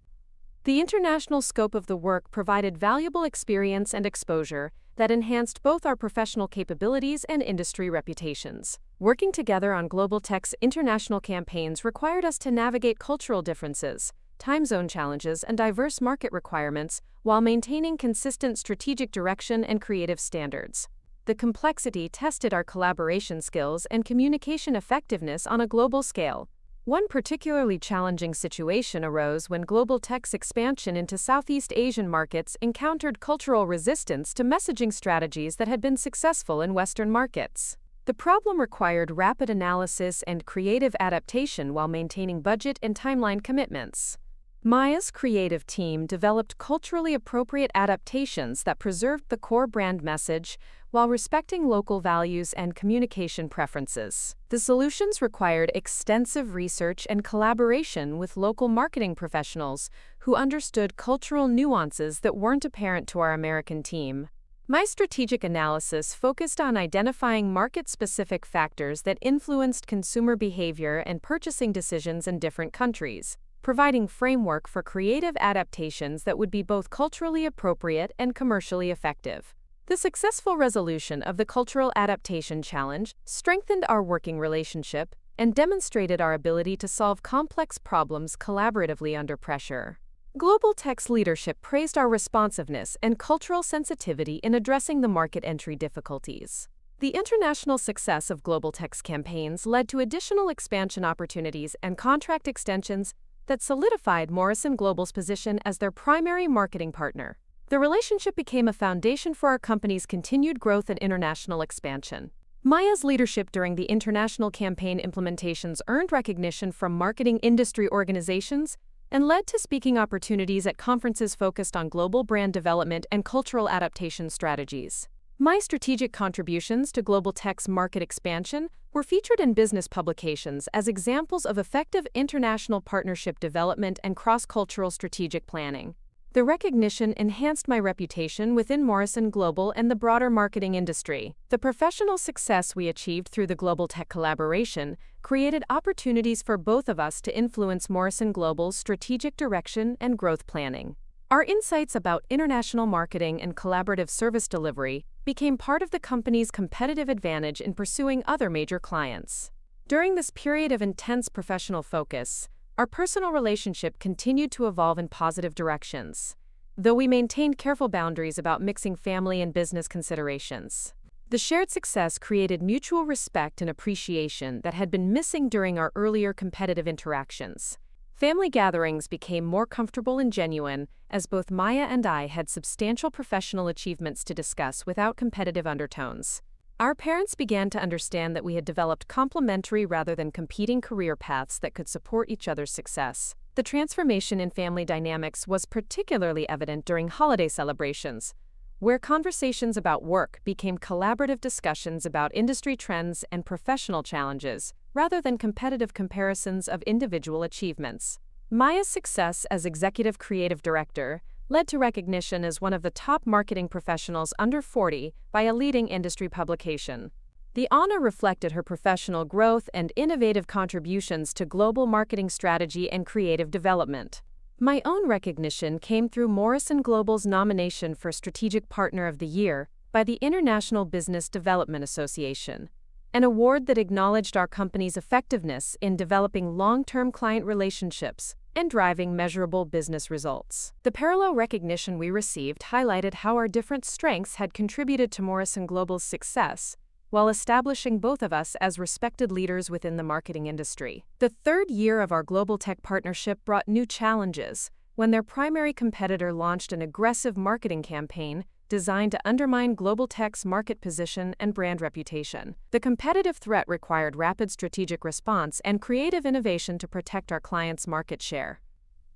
The international scope of the work provided valuable experience and exposure that enhanced both our professional capabilities and industry reputations. Working together on Global Tech's international campaigns required us to navigate cultural differences, time zone challenges, and diverse market requirements while maintaining consistent strategic direction and creative standards. The complexity tested our collaboration skills and communication effectiveness on a global scale. One particularly challenging situation arose when Global Tech's expansion into Southeast Asian markets encountered cultural resistance to messaging strategies that had been successful in Western markets. The problem required rapid analysis and creative adaptation while maintaining budget and timeline commitments. Maya's creative team developed culturally appropriate adaptations that preserved the core brand message while respecting local values and communication preferences. The solutions required extensive research and collaboration with local marketing professionals who understood cultural nuances that weren't apparent to our American team. My strategic analysis focused on identifying market-specific factors that influenced consumer behavior and purchasing decisions in different countries, providing framework for creative adaptations that would be both culturally appropriate and commercially effective. The successful resolution of the cultural adaptation challenge strengthened our working relationship and demonstrated our ability to solve complex problems collaboratively under pressure. Global Tech's leadership praised our responsiveness and cultural sensitivity in addressing the market entry difficulties. The international success of Global Tech's campaigns led to additional expansion opportunities and contract extensions that solidified Morrison Global's position as their primary marketing partner. The relationship became a foundation for our company's continued growth and international expansion. Maya's leadership during the international campaign implementations earned recognition from marketing industry organizations and led to speaking opportunities at conferences focused on global brand development and cultural adaptation strategies. My strategic contributions to Global Tech's market expansion were featured in business publications as examples of effective international partnership development and cross-cultural strategic planning. The recognition enhanced my reputation within Morrison Global and the broader marketing industry. The professional success we achieved through the Global Tech collaboration created opportunities for both of us to influence Morrison Global's strategic direction and growth planning. Our insights about international marketing and collaborative service delivery became part of the company's competitive advantage in pursuing other major clients. During this period of intense professional focus, our personal relationship continued to evolve in positive directions, though we maintained careful boundaries about mixing family and business considerations. The shared success created mutual respect and appreciation that had been missing during our earlier competitive interactions. Family gatherings became more comfortable and genuine as both Maya and I had substantial professional achievements to discuss without competitive undertones. Our parents began to understand that we had developed complementary rather than competing career paths that could support each other's success. The transformation in family dynamics was particularly evident during holiday celebrations, where conversations about work became collaborative discussions about industry trends and professional challenges, rather than competitive comparisons of individual achievements. Maya's success as Executive Creative Director led to recognition as one of the top marketing professionals under 40 by a leading industry publication. The honor reflected her professional growth and innovative contributions to global marketing strategy and creative development. My own recognition came through Morrison Global's nomination for Strategic Partner of the Year by the International Business Development Association, an award that acknowledged our company's effectiveness in developing long-term client relationships and driving measurable business results. The parallel recognition we received highlighted how our different strengths had contributed to Morrison Global's success, while establishing both of us as respected leaders within the marketing industry. The third year of our global tech partnership brought new challenges when their primary competitor launched an aggressive marketing campaign designed to undermine global tech's market position and brand reputation. The competitive threat required rapid strategic response and creative innovation to protect our clients' market share.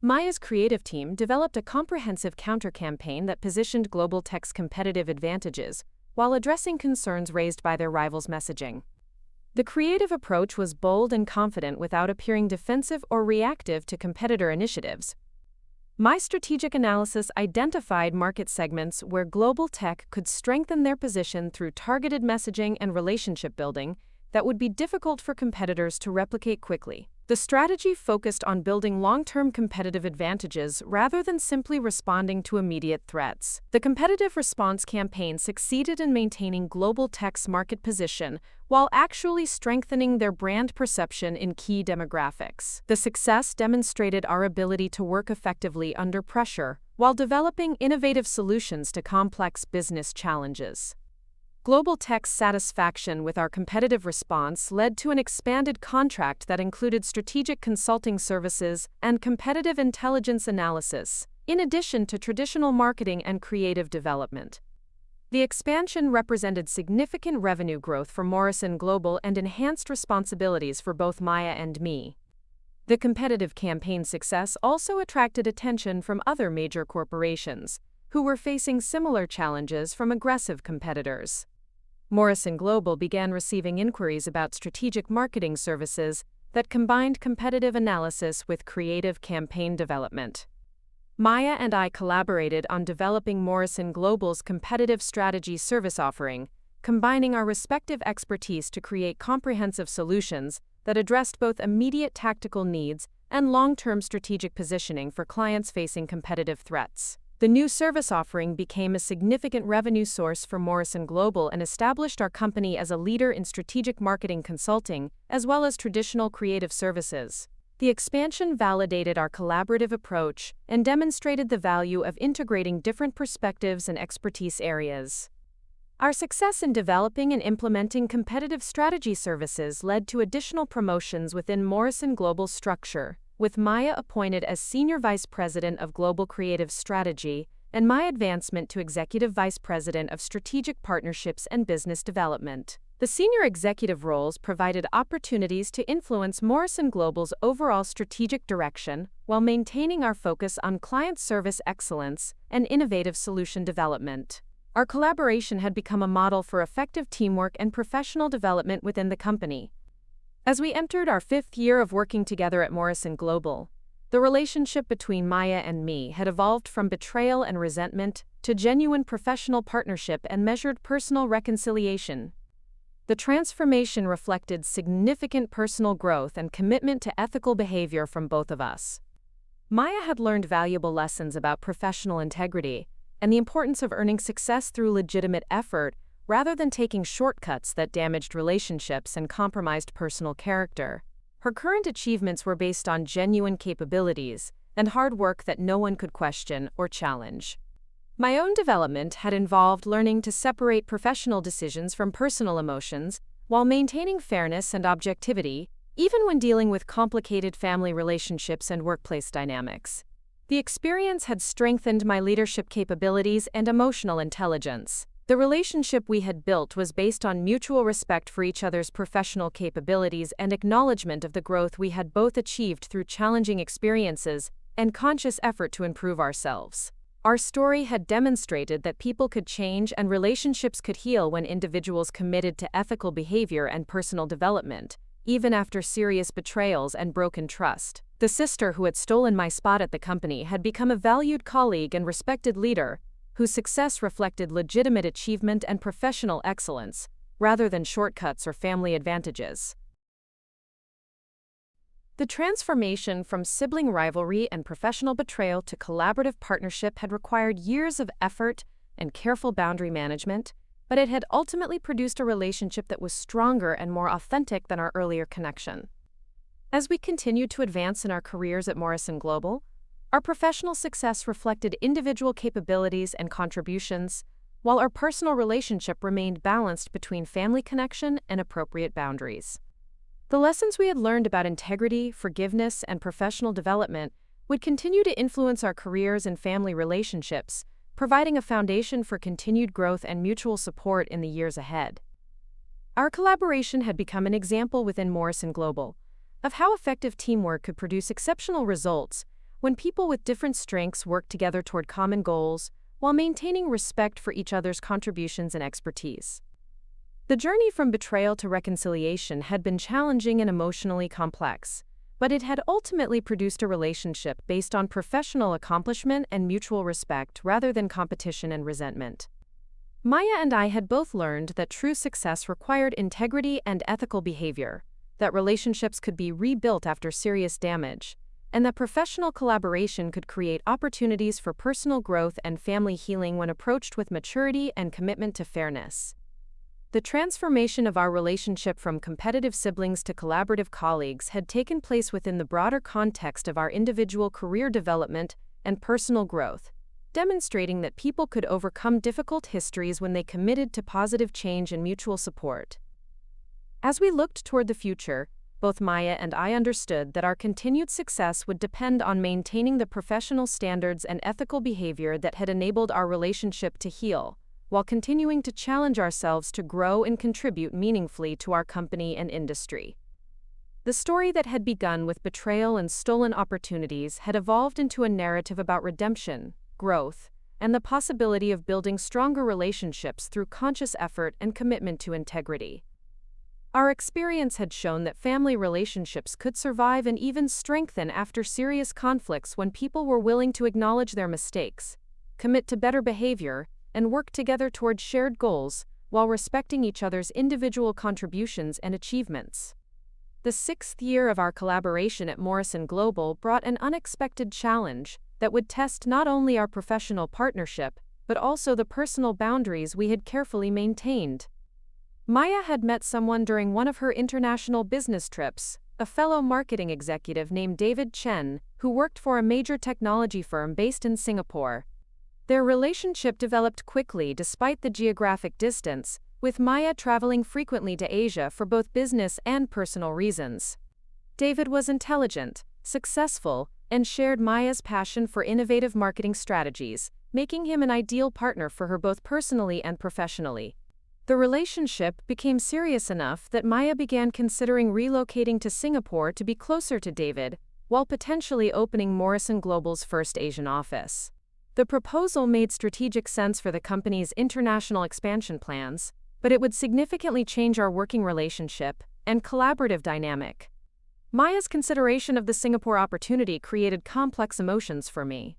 Maya's creative team developed a comprehensive counter-campaign that positioned global tech's competitive advantages while addressing concerns raised by their rivals' messaging. The creative approach was bold and confident without appearing defensive or reactive to competitor initiatives. My strategic analysis identified market segments where global tech could strengthen their position through targeted messaging and relationship building that would be difficult for competitors to replicate quickly. The strategy focused on building long-term competitive advantages rather than simply responding to immediate threats. The competitive response campaign succeeded in maintaining global tech's market position while actually strengthening their brand perception in key demographics. The success demonstrated our ability to work effectively under pressure while developing innovative solutions to complex business challenges. Global tech's satisfaction with our competitive response led to an expanded contract that included strategic consulting services and competitive intelligence analysis, in addition to traditional marketing and creative development. The expansion represented significant revenue growth for Morrison Global and enhanced responsibilities for both Maya and me. The competitive campaign success also attracted attention from other major corporations, who were facing similar challenges from aggressive competitors. Morrison Global began receiving inquiries about strategic marketing services that combined competitive analysis with creative campaign development. Maya and I collaborated on developing Morrison Global's competitive strategy service offering, combining our respective expertise to create comprehensive solutions that addressed both immediate tactical needs and long-term strategic positioning for clients facing competitive threats. The new service offering became a significant revenue source for Morrison Global and established our company as a leader in strategic marketing consulting, as well as traditional creative services. The expansion validated our collaborative approach and demonstrated the value of integrating different perspectives and expertise areas. Our success in developing and implementing competitive strategy services led to additional promotions within Morrison Global's structure, with Maya appointed as Senior Vice President of Global Creative Strategy and my advancement to Executive Vice President of Strategic Partnerships and Business Development. The senior executive roles provided opportunities to influence Morrison Global's overall strategic direction while maintaining our focus on client service excellence and innovative solution development. Our collaboration had become a model for effective teamwork and professional development within the company. As we entered our 5th year of working together at Morrison Global, the relationship between Maya and me had evolved from betrayal and resentment to genuine professional partnership and measured personal reconciliation. The transformation reflected significant personal growth and commitment to ethical behavior from both of us. Maya had learned valuable lessons about professional integrity and the importance of earning success through legitimate effort rather than taking shortcuts that damaged relationships and compromised personal character. Her current achievements were based on genuine capabilities and hard work that no one could question or challenge. My own development had involved learning to separate professional decisions from personal emotions while maintaining fairness and objectivity, even when dealing with complicated family relationships and workplace dynamics. The experience had strengthened my leadership capabilities and emotional intelligence. The relationship we had built was based on mutual respect for each other's professional capabilities and acknowledgement of the growth we had both achieved through challenging experiences and conscious effort to improve ourselves. Our story had demonstrated that people could change and relationships could heal when individuals committed to ethical behavior and personal development, even after serious betrayals and broken trust. The sister who had stolen my spot at the company had become a valued colleague and respected leader, whose success reflected legitimate achievement and professional excellence, rather than shortcuts or family advantages. The transformation from sibling rivalry and professional betrayal to collaborative partnership had required years of effort and careful boundary management, but it had ultimately produced a relationship that was stronger and more authentic than our earlier connection. As we continued to advance in our careers at Morrison Global, our professional success reflected individual capabilities and contributions, while our personal relationship remained balanced between family connection and appropriate boundaries. The lessons we had learned about integrity, forgiveness, and professional development would continue to influence our careers and family relationships, providing a foundation for continued growth and mutual support in the years ahead. Our collaboration had become an example within Morrison Global of how effective teamwork could produce exceptional results when people with different strengths worked together toward common goals while maintaining respect for each other's contributions and expertise. The journey from betrayal to reconciliation had been challenging and emotionally complex, but it had ultimately produced a relationship based on professional accomplishment and mutual respect rather than competition and resentment. Maya and I had both learned that true success required integrity and ethical behavior, that relationships could be rebuilt after serious damage, and that professional collaboration could create opportunities for personal growth and family healing when approached with maturity and commitment to fairness. The transformation of our relationship from competitive siblings to collaborative colleagues had taken place within the broader context of our individual career development and personal growth, demonstrating that people could overcome difficult histories when they committed to positive change and mutual support. As we looked toward the future, both Maya and I understood that our continued success would depend on maintaining the professional standards and ethical behavior that had enabled our relationship to heal, while continuing to challenge ourselves to grow and contribute meaningfully to our company and industry. The story that had begun with betrayal and stolen opportunities had evolved into a narrative about redemption, growth, and the possibility of building stronger relationships through conscious effort and commitment to integrity. Our experience had shown that family relationships could survive and even strengthen after serious conflicts when people were willing to acknowledge their mistakes, commit to better behavior, and work together toward shared goals while respecting each other's individual contributions and achievements. The 6th year of our collaboration at Morrison Global brought an unexpected challenge that would test not only our professional partnership, but also the personal boundaries we had carefully maintained. Maya had met someone during one of her international business trips, a fellow marketing executive named David Chen, who worked for a major technology firm based in Singapore. Their relationship developed quickly despite the geographic distance, with Maya traveling frequently to Asia for both business and personal reasons. David was intelligent, successful, and shared Maya's passion for innovative marketing strategies, making him an ideal partner for her both personally and professionally. The relationship became serious enough that Maya began considering relocating to Singapore to be closer to David, while potentially opening Morrison Global's first Asian office. The proposal made strategic sense for the company's international expansion plans, but it would significantly change our working relationship and collaborative dynamic. Maya's consideration of the Singapore opportunity created complex emotions for me.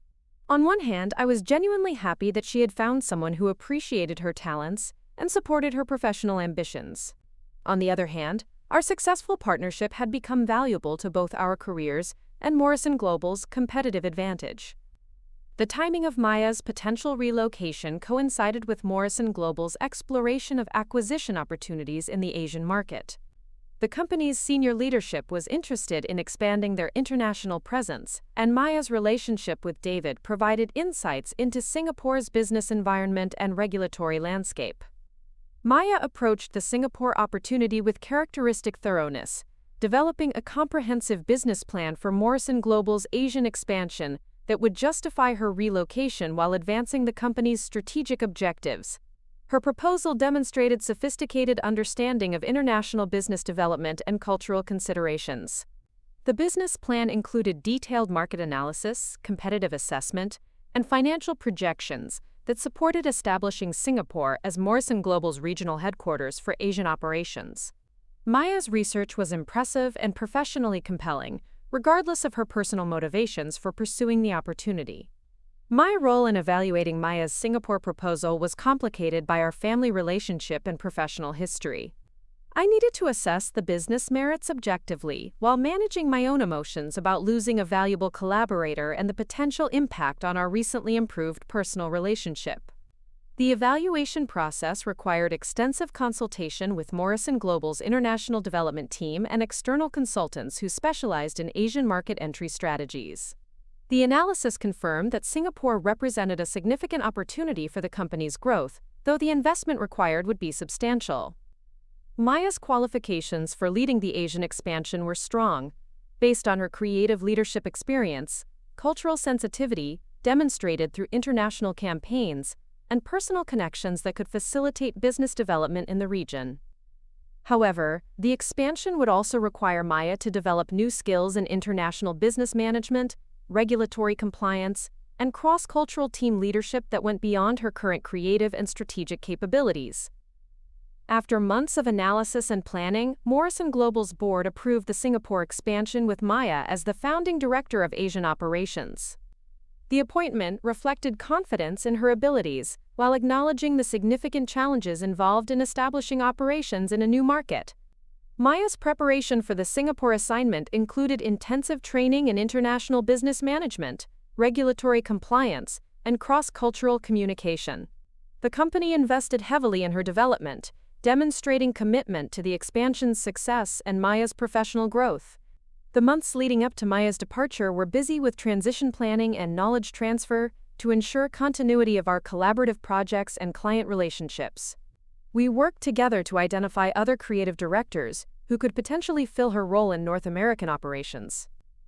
On one hand, I was genuinely happy that she had found someone who appreciated her talents and supported her professional ambitions. On the other hand, our successful partnership had become valuable to both our careers and Morrison Global's competitive advantage. The timing of Maya's potential relocation coincided with Morrison Global's exploration of acquisition opportunities in the Asian market. The company's senior leadership was interested in expanding their international presence, and Maya's relationship with David provided insights into Singapore's business environment and regulatory landscape. Maya approached the Singapore opportunity with characteristic thoroughness, developing a comprehensive business plan for Morrison Global's Asian expansion that would justify her relocation while advancing the company's strategic objectives. Her proposal demonstrated sophisticated understanding of international business development and cultural considerations. The business plan included detailed market analysis, competitive assessment, and financial projections that supported establishing Singapore as Morrison Global's regional headquarters for Asian operations. Maya's research was impressive and professionally compelling, regardless of her personal motivations for pursuing the opportunity. My role in evaluating Maya's Singapore proposal was complicated by our family relationship and professional history. I needed to assess the business merits objectively while managing my own emotions about losing a valuable collaborator and the potential impact on our recently improved personal relationship. The evaluation process required extensive consultation with Morrison Global's international development team and external consultants who specialized in Asian market entry strategies. The analysis confirmed that Singapore represented a significant opportunity for the company's growth, though the investment required would be substantial. Maya's qualifications for leading the Asian expansion were strong, based on her creative leadership experience, cultural sensitivity demonstrated through international campaigns, and personal connections that could facilitate business development in the region. However, the expansion would also require Maya to develop new skills in international business management, regulatory compliance, and cross-cultural team leadership that went beyond her current creative and strategic capabilities. After months of analysis and planning, Morrison Global's board approved the Singapore expansion with Maya as the founding director of Asian operations. The appointment reflected confidence in her abilities, while acknowledging the significant challenges involved in establishing operations in a new market. Maya's preparation for the Singapore assignment included intensive training in international business management, regulatory compliance, and cross-cultural communication. The company invested heavily in her development, demonstrating commitment to the expansion's success and Maya's professional growth. The months leading up to Maya's departure were busy with transition planning and knowledge transfer to ensure continuity of our collaborative projects and client relationships. We worked together to identify other creative directors who could potentially fill her role in North American operations.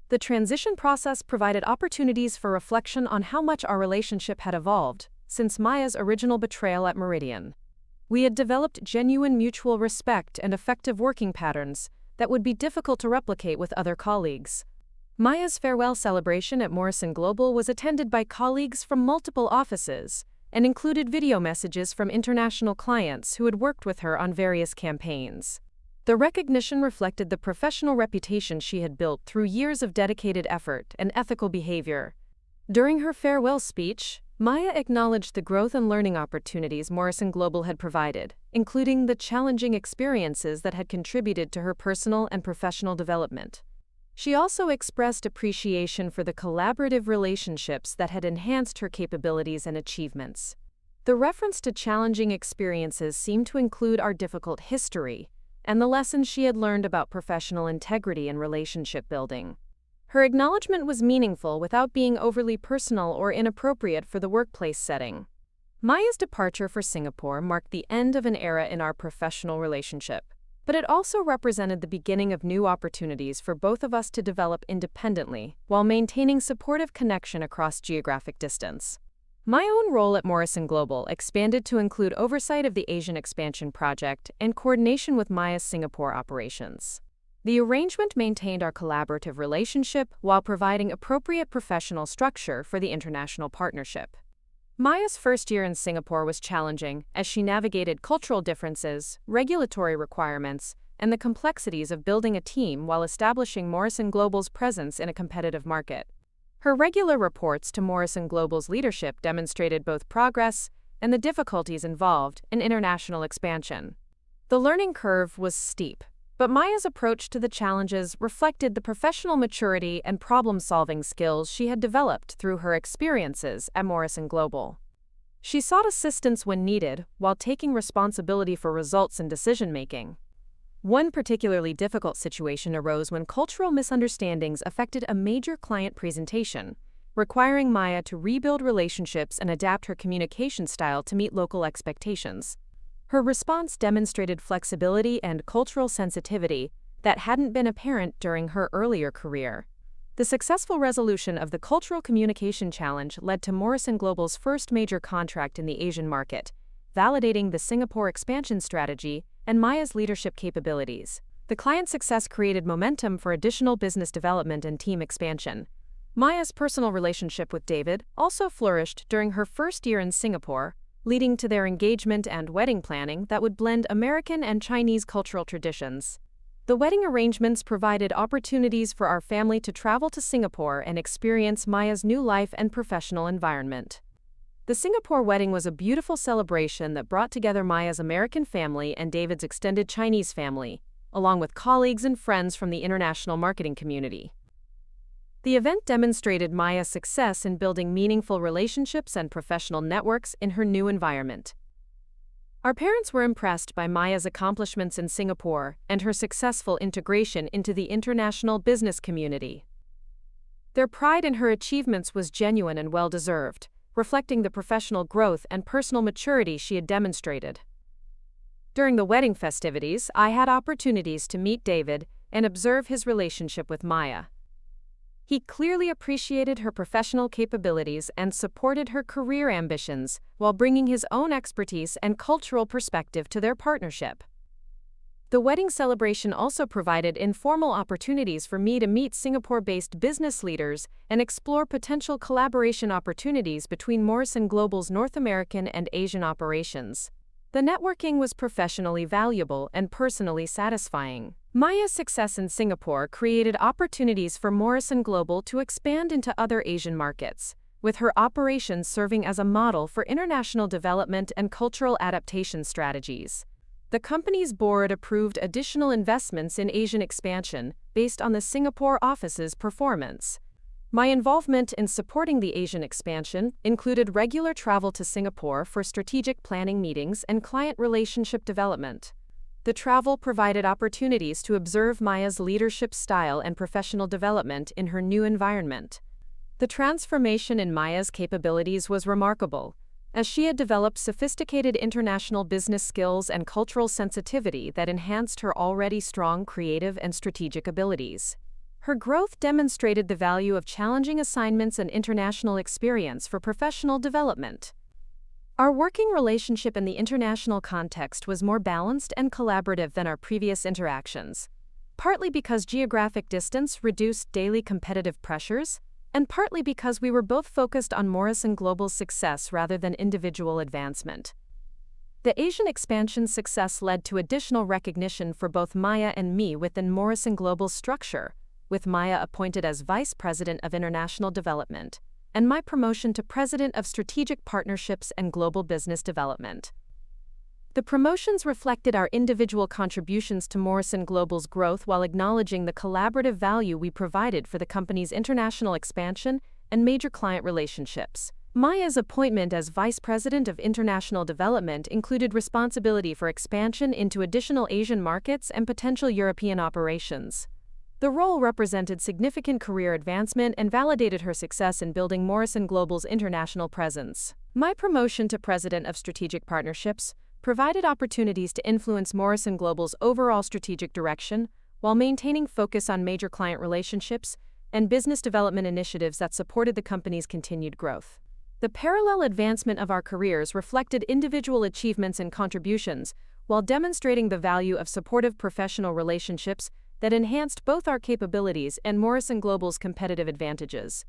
The transition process provided opportunities for reflection on how much our relationship had evolved since Maya's original betrayal at Meridian. We had developed genuine mutual respect and effective working patterns that would be difficult to replicate with other colleagues. Maya's farewell celebration at Morrison Global was attended by colleagues from multiple offices and included video messages from international clients who had worked with her on various campaigns. The recognition reflected the professional reputation she had built through years of dedicated effort and ethical behavior. During her farewell speech, Maya acknowledged the growth and learning opportunities Morrison Global had provided, including the challenging experiences that had contributed to her personal and professional development. She also expressed appreciation for the collaborative relationships that had enhanced her capabilities and achievements. The reference to challenging experiences seemed to include our difficult history and the lessons she had learned about professional integrity and relationship building. Her acknowledgement was meaningful without being overly personal or inappropriate for the workplace setting. Maya's departure for Singapore marked the end of an era in our professional relationship, but it also represented the beginning of new opportunities for both of us to develop independently while maintaining supportive connection across geographic distance. My own role at Morrison Global expanded to include oversight of the Asian expansion project and coordination with Maya's Singapore operations. The arrangement maintained our collaborative relationship while providing appropriate professional structure for the international partnership. Maya's first year in Singapore was challenging as she navigated cultural differences, regulatory requirements, and the complexities of building a team while establishing Morrison Global's presence in a competitive market. Her regular reports to Morrison Global's leadership demonstrated both progress and the difficulties involved in international expansion. The learning curve was steep, but Maya's approach to the challenges reflected the professional maturity and problem-solving skills she had developed through her experiences at Morrison Global. She sought assistance when needed while taking responsibility for results and decision-making. One particularly difficult situation arose when cultural misunderstandings affected a major client presentation, requiring Maya to rebuild relationships and adapt her communication style to meet local expectations. Her response demonstrated flexibility and cultural sensitivity that hadn't been apparent during her earlier career. The successful resolution of the cultural communication challenge led to Morrison Global's first major contract in the Asian market, validating the Singapore expansion strategy and Maya's leadership capabilities. The client's success created momentum for additional business development and team expansion. Maya's personal relationship with David also flourished during her first year in Singapore, leading to their engagement and wedding planning that would blend American and Chinese cultural traditions. The wedding arrangements provided opportunities for our family to travel to Singapore and experience Maya's new life and professional environment. The Singapore wedding was a beautiful celebration that brought together Maya's American family and David's extended Chinese family, along with colleagues and friends from the international marketing community. The event demonstrated Maya's success in building meaningful relationships and professional networks in her new environment. Our parents were impressed by Maya's accomplishments in Singapore and her successful integration into the international business community. Their pride in her achievements was genuine and well-deserved, reflecting the professional growth and personal maturity she had demonstrated. During the wedding festivities, I had opportunities to meet David and observe his relationship with Maya. He clearly appreciated her professional capabilities and supported her career ambitions while bringing his own expertise and cultural perspective to their partnership. The wedding celebration also provided informal opportunities for me to meet Singapore-based business leaders and explore potential collaboration opportunities between Morrison Global's North American and Asian operations. The networking was professionally valuable and personally satisfying. Maya's success in Singapore created opportunities for Morrison Global to expand into other Asian markets, with her operations serving as a model for international development and cultural adaptation strategies. The company's board approved additional investments in Asian expansion based on the Singapore office's performance. My involvement in supporting the Asian expansion included regular travel to Singapore for strategic planning meetings and client relationship development. The travel provided opportunities to observe Maya's leadership style and professional development in her new environment. The transformation in Maya's capabilities was remarkable, as she had developed sophisticated international business skills and cultural sensitivity that enhanced her already strong creative and strategic abilities. Her growth demonstrated the value of challenging assignments and international experience for professional development. Our working relationship in the international context was more balanced and collaborative than our previous interactions, partly because geographic distance reduced daily competitive pressures, and partly because we were both focused on Morrison Global's success rather than individual advancement. The Asian expansion's success led to additional recognition for both Maya and me within Morrison Global's structure, with Maya appointed as Vice President of International Development, and my promotion to President of Strategic Partnerships and Global Business Development. The promotions reflected our individual contributions to Morrison Global's growth while acknowledging the collaborative value we provided for the company's international expansion and major client relationships. Maya's appointment as Vice President of International Development included responsibility for expansion into additional Asian markets and potential European operations. The role represented significant career advancement and validated her success in building Morrison Global's international presence. My promotion to President of Strategic Partnerships provided opportunities to influence Morrison Global's overall strategic direction while maintaining focus on major client relationships and business development initiatives that supported the company's continued growth. The parallel advancement of our careers reflected individual achievements and contributions while demonstrating the value of supportive professional relationships that enhanced both our capabilities and Morrison Global's competitive advantages.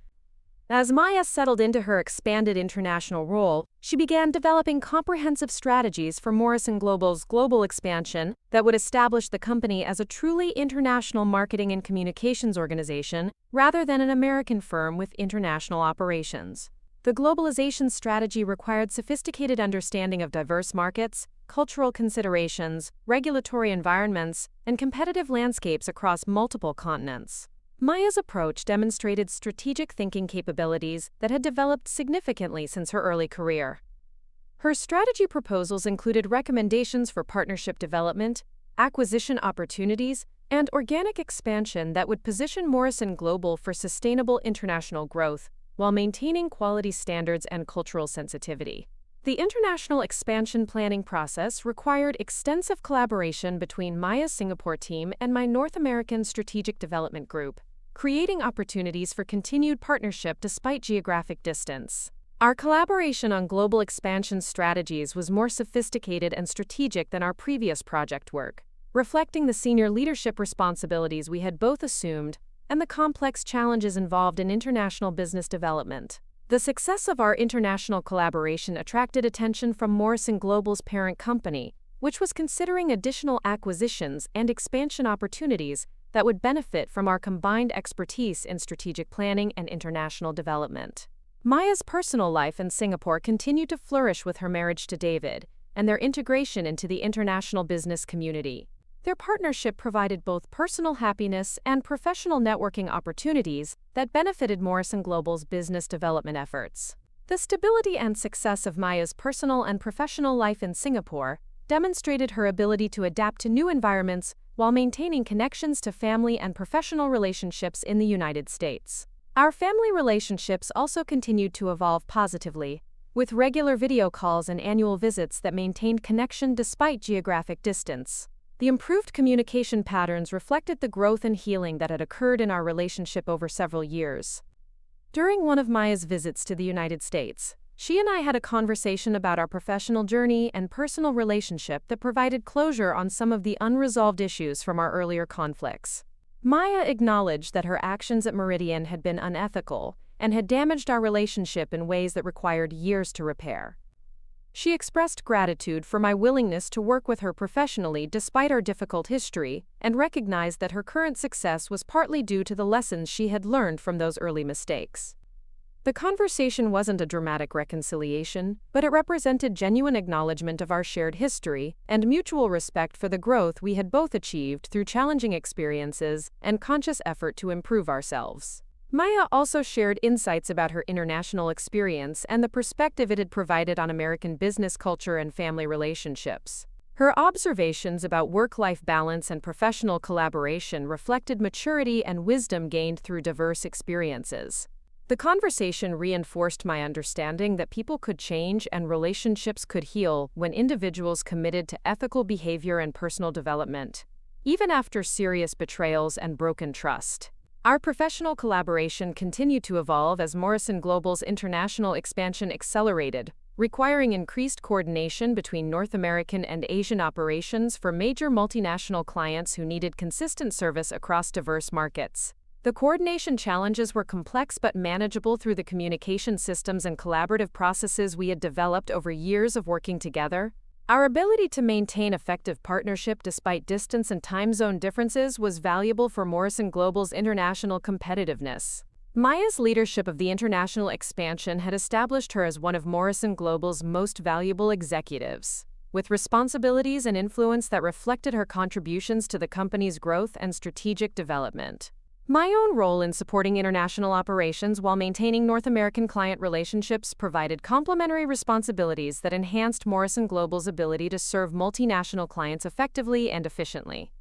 As Maya settled into her expanded international role, she began developing comprehensive strategies for Morrison Global's global expansion that would establish the company as a truly international marketing and communications organization rather than an American firm with international operations. The globalization strategy required sophisticated understanding of diverse markets, cultural considerations, regulatory environments, and competitive landscapes across multiple continents. Maya's approach demonstrated strategic thinking capabilities that had developed significantly since her early career. Her strategy proposals included recommendations for partnership development, acquisition opportunities, and organic expansion that would position Morrison Global for sustainable international growth while maintaining quality standards and cultural sensitivity. The international expansion planning process required extensive collaboration between Maya's Singapore team and my North American Strategic Development Group, creating opportunities for continued partnership despite geographic distance. Our collaboration on global expansion strategies was more sophisticated and strategic than our previous project work, reflecting the senior leadership responsibilities we had both assumed and the complex challenges involved in international business development. The success of our international collaboration attracted attention from Morrison Global's parent company, which was considering additional acquisitions and expansion opportunities that would benefit from our combined expertise in strategic planning and international development. Maya's personal life in Singapore continued to flourish with her marriage to David and their integration into the international business community. Their partnership provided both personal happiness and professional networking opportunities that benefited Morrison Global's business development efforts. The stability and success of Maya's personal and professional life in Singapore demonstrated her ability to adapt to new environments while maintaining connections to family and professional relationships in the United States. Our family relationships also continued to evolve positively, with regular video calls and annual visits that maintained connection despite geographic distance. The improved communication patterns reflected the growth and healing that had occurred in our relationship over several years. During one of Maya's visits to the United States, she and I had a conversation about our professional journey and personal relationship that provided closure on some of the unresolved issues from our earlier conflicts. Maya acknowledged that her actions at Meridian had been unethical and had damaged our relationship in ways that required years to repair. She expressed gratitude for my willingness to work with her professionally despite our difficult history, and recognized that her current success was partly due to the lessons she had learned from those early mistakes. The conversation wasn't a dramatic reconciliation, but it represented genuine acknowledgement of our shared history and mutual respect for the growth we had both achieved through challenging experiences and conscious effort to improve ourselves. Maya also shared insights about her international experience and the perspective it had provided on American business culture and family relationships. Her observations about work-life balance and professional collaboration reflected maturity and wisdom gained through diverse experiences. The conversation reinforced my understanding that people could change and relationships could heal when individuals committed to ethical behavior and personal development, even after serious betrayals and broken trust. Our professional collaboration continued to evolve as Morrison Global's international expansion accelerated, requiring increased coordination between North American and Asian operations for major multinational clients who needed consistent service across diverse markets. The coordination challenges were complex but manageable through the communication systems and collaborative processes we had developed over years of working together. Our ability to maintain effective partnership despite distance and time zone differences was valuable for Morrison Global's international competitiveness. Maya's leadership of the international expansion had established her as one of Morrison Global's most valuable executives, with responsibilities and influence that reflected her contributions to the company's growth and strategic development. My own role in supporting international operations while maintaining North American client relationships provided complementary responsibilities that enhanced Morrison Global's ability to serve multinational clients effectively and efficiently.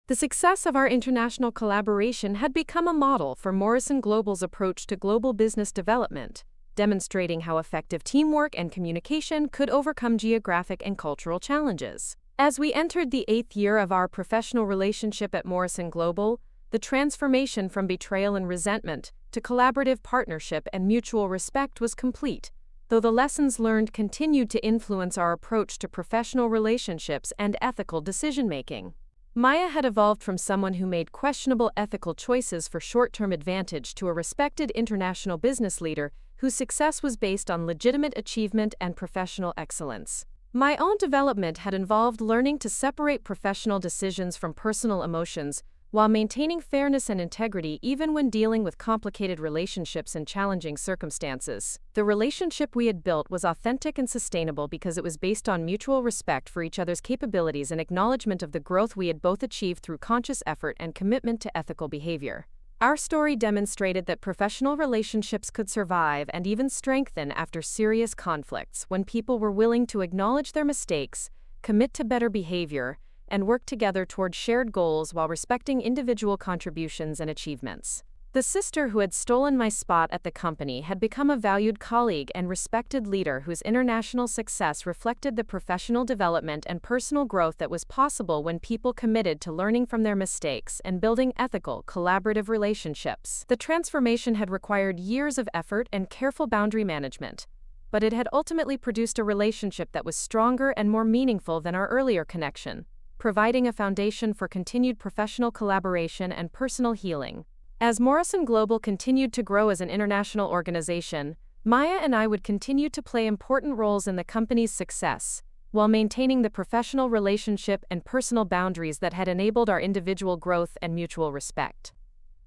The success of our international collaboration had become a model for Morrison Global's approach to global business development, demonstrating how effective teamwork and communication could overcome geographic and cultural challenges. As we entered the 8th year of our professional relationship at Morrison Global, the transformation from betrayal and resentment to collaborative partnership and mutual respect was complete, though the lessons learned continued to influence our approach to professional relationships and ethical decision-making. Maya had evolved from someone who made questionable ethical choices for short-term advantage to a respected international business leader whose success was based on legitimate achievement and professional excellence. My own development had involved learning to separate professional decisions from personal emotions, while maintaining fairness and integrity even when dealing with complicated relationships and challenging circumstances. The relationship we had built was authentic and sustainable because it was based on mutual respect for each other's capabilities and acknowledgement of the growth we had both achieved through conscious effort and commitment to ethical behavior. Our story demonstrated that professional relationships could survive and even strengthen after serious conflicts when people were willing to acknowledge their mistakes, commit to better behavior, and work together toward shared goals while respecting individual contributions and achievements. The sister who had stolen my spot at the company had become a valued colleague and respected leader whose international success reflected the professional development and personal growth that was possible when people committed to learning from their mistakes and building ethical, collaborative relationships. The transformation had required years of effort and careful boundary management, but it had ultimately produced a relationship that was stronger and more meaningful than our earlier connection, providing a foundation for continued professional collaboration and personal healing. As Morrison Global continued to grow as an international organization, Maya and I would continue to play important roles in the company's success, while maintaining the professional relationship and personal boundaries that had enabled our individual growth and mutual respect.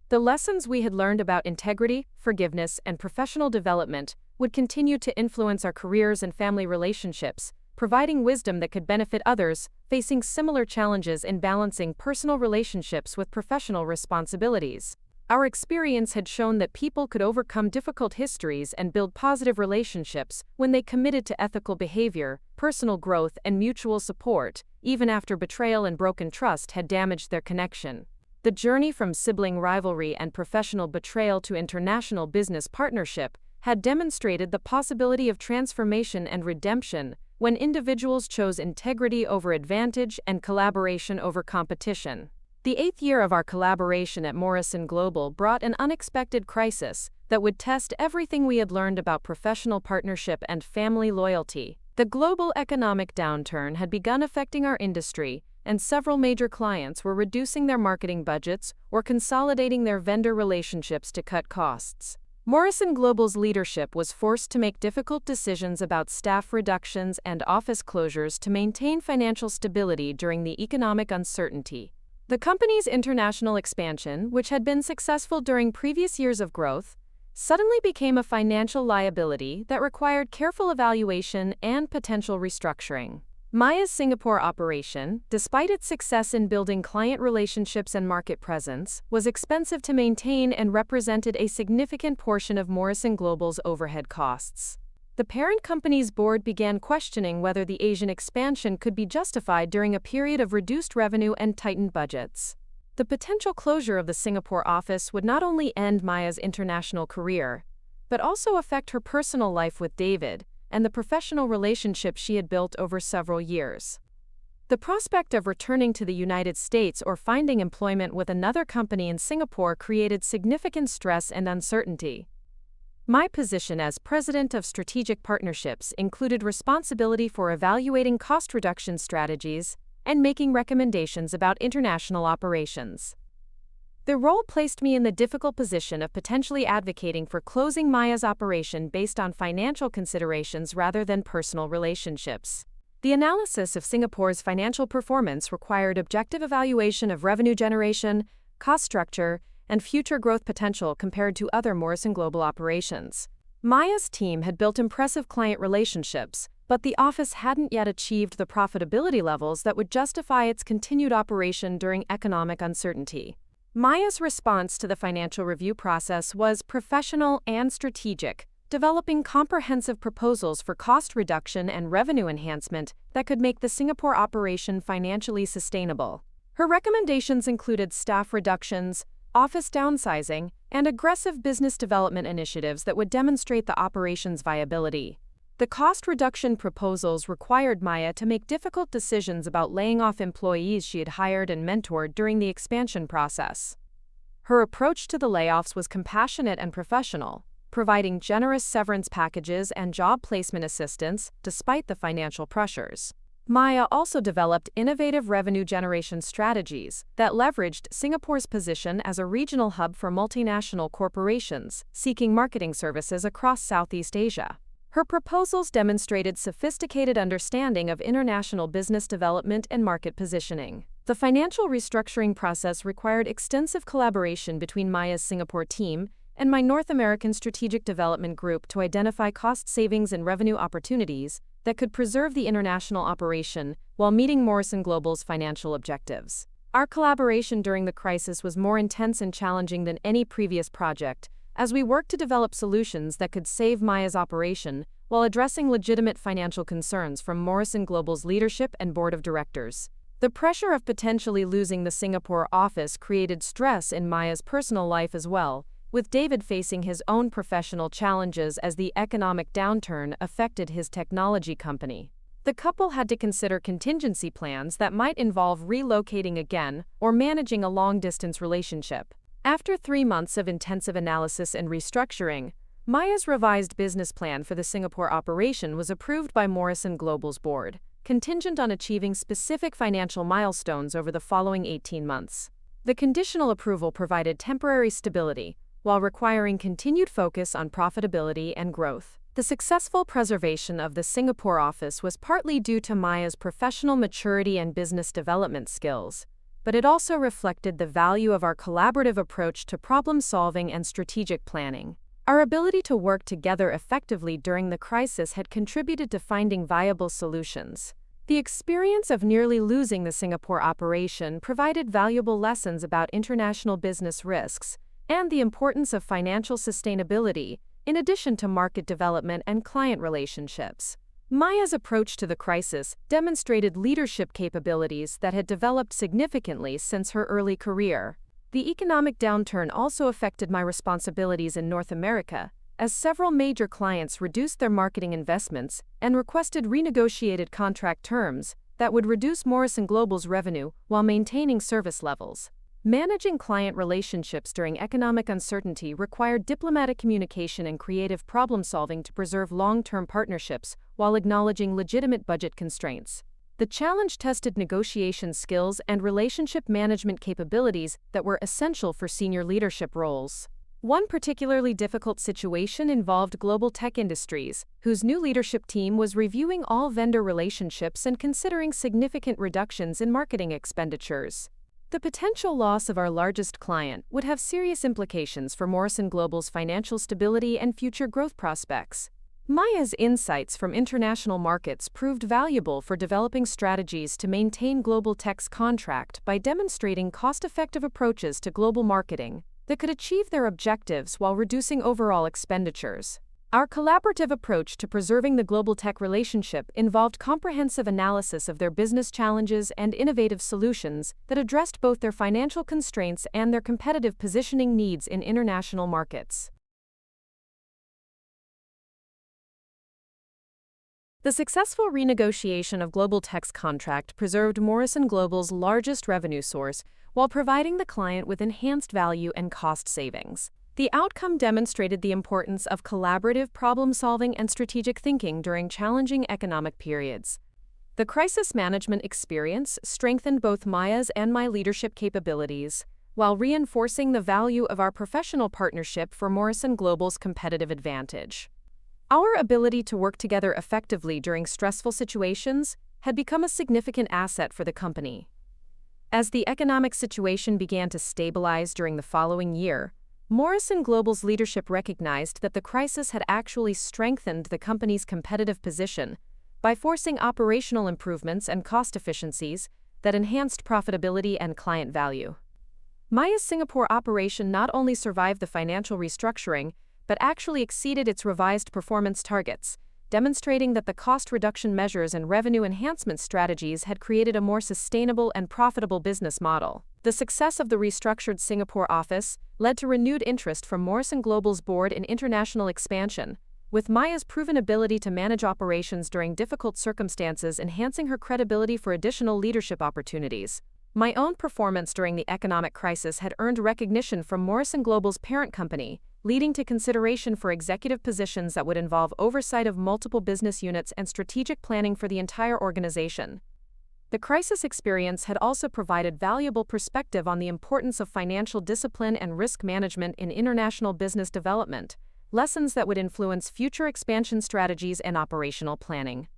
The lessons we had learned about integrity, forgiveness, and professional development would continue to influence our careers and family relationships, providing wisdom that could benefit others facing similar challenges in balancing personal relationships with professional responsibilities. Our experience had shown that people could overcome difficult histories and build positive relationships when they committed to ethical behavior, personal growth, and mutual support, even after betrayal and broken trust had damaged their connection. The journey from sibling rivalry and professional betrayal to international business partnership had demonstrated the possibility of transformation and redemption when individuals chose integrity over advantage and collaboration over competition. The 8th year of our collaboration at Morrison Global brought an unexpected crisis that would test everything we had learned about professional partnership and family loyalty. The global economic downturn had begun affecting our industry, and several major clients were reducing their marketing budgets or consolidating their vendor relationships to cut costs. Morrison Global's leadership was forced to make difficult decisions about staff reductions and office closures to maintain financial stability during the economic uncertainty. The company's international expansion, which had been successful during previous years of growth, suddenly became a financial liability that required careful evaluation and potential restructuring. Maya's Singapore operation, despite its success in building client relationships and market presence, was expensive to maintain and represented a significant portion of Morrison Global's overhead costs. The parent company's board began questioning whether the Asian expansion could be justified during a period of reduced revenue and tightened budgets. The potential closure of the Singapore office would not only end Maya's international career, but also affect her personal life with David and the professional relationship she had built over several years. The prospect of returning to the United States or finding employment with another company in Singapore created significant stress and uncertainty. My position as President of Strategic Partnerships included responsibility for evaluating cost reduction strategies and making recommendations about international operations. The role placed me in the difficult position of potentially advocating for closing Maya's operation based on financial considerations rather than personal relationships. The analysis of Singapore's financial performance required objective evaluation of revenue generation, cost structure, and future growth potential compared to other Morrison Global operations. Maya's team had built impressive client relationships, but the office hadn't yet achieved the profitability levels that would justify its continued operation during economic uncertainty. Maya's response to the financial review process was professional and strategic, developing comprehensive proposals for cost reduction and revenue enhancement that could make the Singapore operation financially sustainable. Her recommendations included staff reductions, office downsizing, and aggressive business development initiatives that would demonstrate the operation's viability. The cost reduction proposals required Maya to make difficult decisions about laying off employees she had hired and mentored during the expansion process. Her approach to the layoffs was compassionate and professional, providing generous severance packages and job placement assistance despite the financial pressures. Maya also developed innovative revenue generation strategies that leveraged Singapore's position as a regional hub for multinational corporations seeking marketing services across Southeast Asia. Her proposals demonstrated sophisticated understanding of international business development and market positioning. The financial restructuring process required extensive collaboration between Maya's Singapore team and my North American Strategic Development Group to identify cost savings and revenue opportunities that could preserve the international operation while meeting Morrison Global's financial objectives. Our collaboration during the crisis was more intense and challenging than any previous project, as we worked to develop solutions that could save Maya's operation while addressing legitimate financial concerns from Morrison Global's leadership and board of directors. The pressure of potentially losing the Singapore office created stress in Maya's personal life as well, with David facing his own professional challenges as the economic downturn affected his technology company. The couple had to consider contingency plans that might involve relocating again or managing a long-distance relationship. After 3 months of intensive analysis and restructuring, Maya's revised business plan for the Singapore operation was approved by Morrison Global's board, contingent on achieving specific financial milestones over the following 18 months. The conditional approval provided temporary stability, while requiring continued focus on profitability and growth. The successful preservation of the Singapore office was partly due to Maya's professional maturity and business development skills, but it also reflected the value of our collaborative approach to problem-solving and strategic planning. Our ability to work together effectively during the crisis had contributed to finding viable solutions. The experience of nearly losing the Singapore operation provided valuable lessons about international business risks and the importance of financial sustainability, in addition to market development and client relationships. Maya's approach to the crisis demonstrated leadership capabilities that had developed significantly since her early career. The economic downturn also affected my responsibilities in North America, as several major clients reduced their marketing investments and requested renegotiated contract terms that would reduce Morrison Global's revenue while maintaining service levels. Managing client relationships during economic uncertainty required diplomatic communication and creative problem-solving to preserve long-term partnerships while acknowledging legitimate budget constraints. The challenge tested negotiation skills and relationship management capabilities that were essential for senior leadership roles. One particularly difficult situation involved global tech industries, whose new leadership team was reviewing all vendor relationships and considering significant reductions in marketing expenditures. The potential loss of our largest client would have serious implications for Morrison Global's financial stability and future growth prospects. Maya's insights from international markets proved valuable for developing strategies to maintain Global Tech's contract by demonstrating cost-effective approaches to global marketing that could achieve their objectives while reducing overall expenditures. Our collaborative approach to preserving the Global Tech relationship involved comprehensive analysis of their business challenges and innovative solutions that addressed both their financial constraints and their competitive positioning needs in international markets. The successful renegotiation of Global Tech's contract preserved Morrison Global's largest revenue source while providing the client with enhanced value and cost savings. The outcome demonstrated the importance of collaborative problem-solving and strategic thinking during challenging economic periods. The crisis management experience strengthened both Maya's and my leadership capabilities, while reinforcing the value of our professional partnership for Morrison Global's competitive advantage. Our ability to work together effectively during stressful situations had become a significant asset for the company. As the economic situation began to stabilize during the following year, Morrison Global's leadership recognized that the crisis had actually strengthened the company's competitive position by forcing operational improvements and cost efficiencies that enhanced profitability and client value. Maya's Singapore operation not only survived the financial restructuring, but actually exceeded its revised performance targets, demonstrating that the cost reduction measures and revenue enhancement strategies had created a more sustainable and profitable business model. The success of the restructured Singapore office led to renewed interest from Morrison Global's board in international expansion, with Maya's proven ability to manage operations during difficult circumstances enhancing her credibility for additional leadership opportunities. My own performance during the economic crisis had earned recognition from Morrison Global's parent company, leading to consideration for executive positions that would involve oversight of multiple business units and strategic planning for the entire organization. The crisis experience had also provided valuable perspective on the importance of financial discipline and risk management in international business development, lessons that would influence future expansion strategies and operational planning.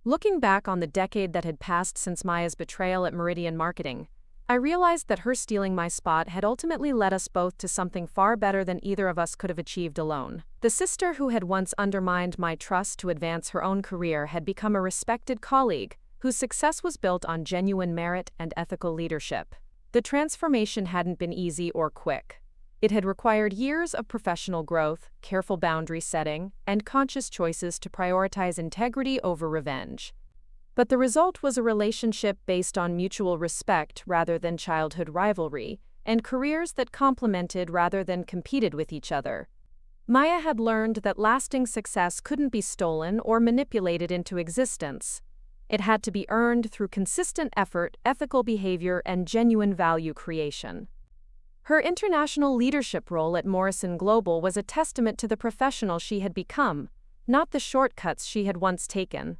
Looking back on the decade that had passed since Maya's betrayal at Meridian Marketing, I realized that her stealing my spot had ultimately led us both to something far better than either of us could have achieved alone. The sister who had once undermined my trust to advance her own career had become a respected colleague, whose success was built on genuine merit and ethical leadership. The transformation hadn't been easy or quick. It had required years of professional growth, careful boundary setting, and conscious choices to prioritize integrity over revenge. But the result was a relationship based on mutual respect rather than childhood rivalry, and careers that complemented rather than competed with each other. Maya had learned that lasting success couldn't be stolen or manipulated into existence. It had to be earned through consistent effort, ethical behavior, and genuine value creation. Her international leadership role at Morrison Global was a testament to the professional she had become, not the shortcuts she had once taken.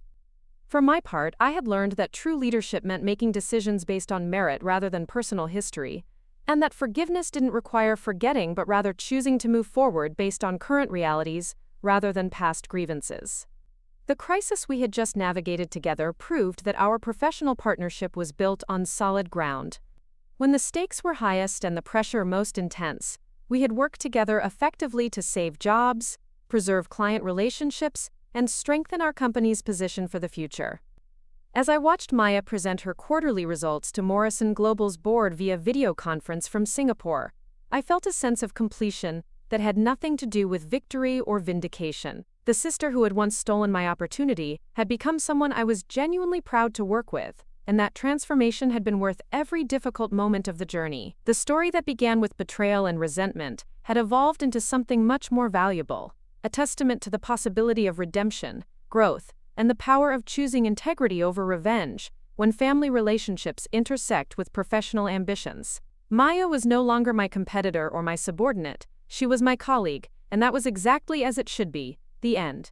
For my part, I had learned that true leadership meant making decisions based on merit rather than personal history, and that forgiveness didn't require forgetting but rather choosing to move forward based on current realities, rather than past grievances. The crisis we had just navigated together proved that our professional partnership was built on solid ground. When the stakes were highest and the pressure most intense, we had worked together effectively to save jobs, preserve client relationships, and strengthen our company's position for the future. As I watched Maya present her quarterly results to Morrison Global's board via video conference from Singapore, I felt a sense of completion that had nothing to do with victory or vindication. The sister who had once stolen my opportunity had become someone I was genuinely proud to work with, and that transformation had been worth every difficult moment of the journey. The story that began with betrayal and resentment had evolved into something much more valuable, a testament to the possibility of redemption, growth, and the power of choosing integrity over revenge when family relationships intersect with professional ambitions. Maya was no longer my competitor or my subordinate, she was my colleague, and that was exactly as it should be. The end.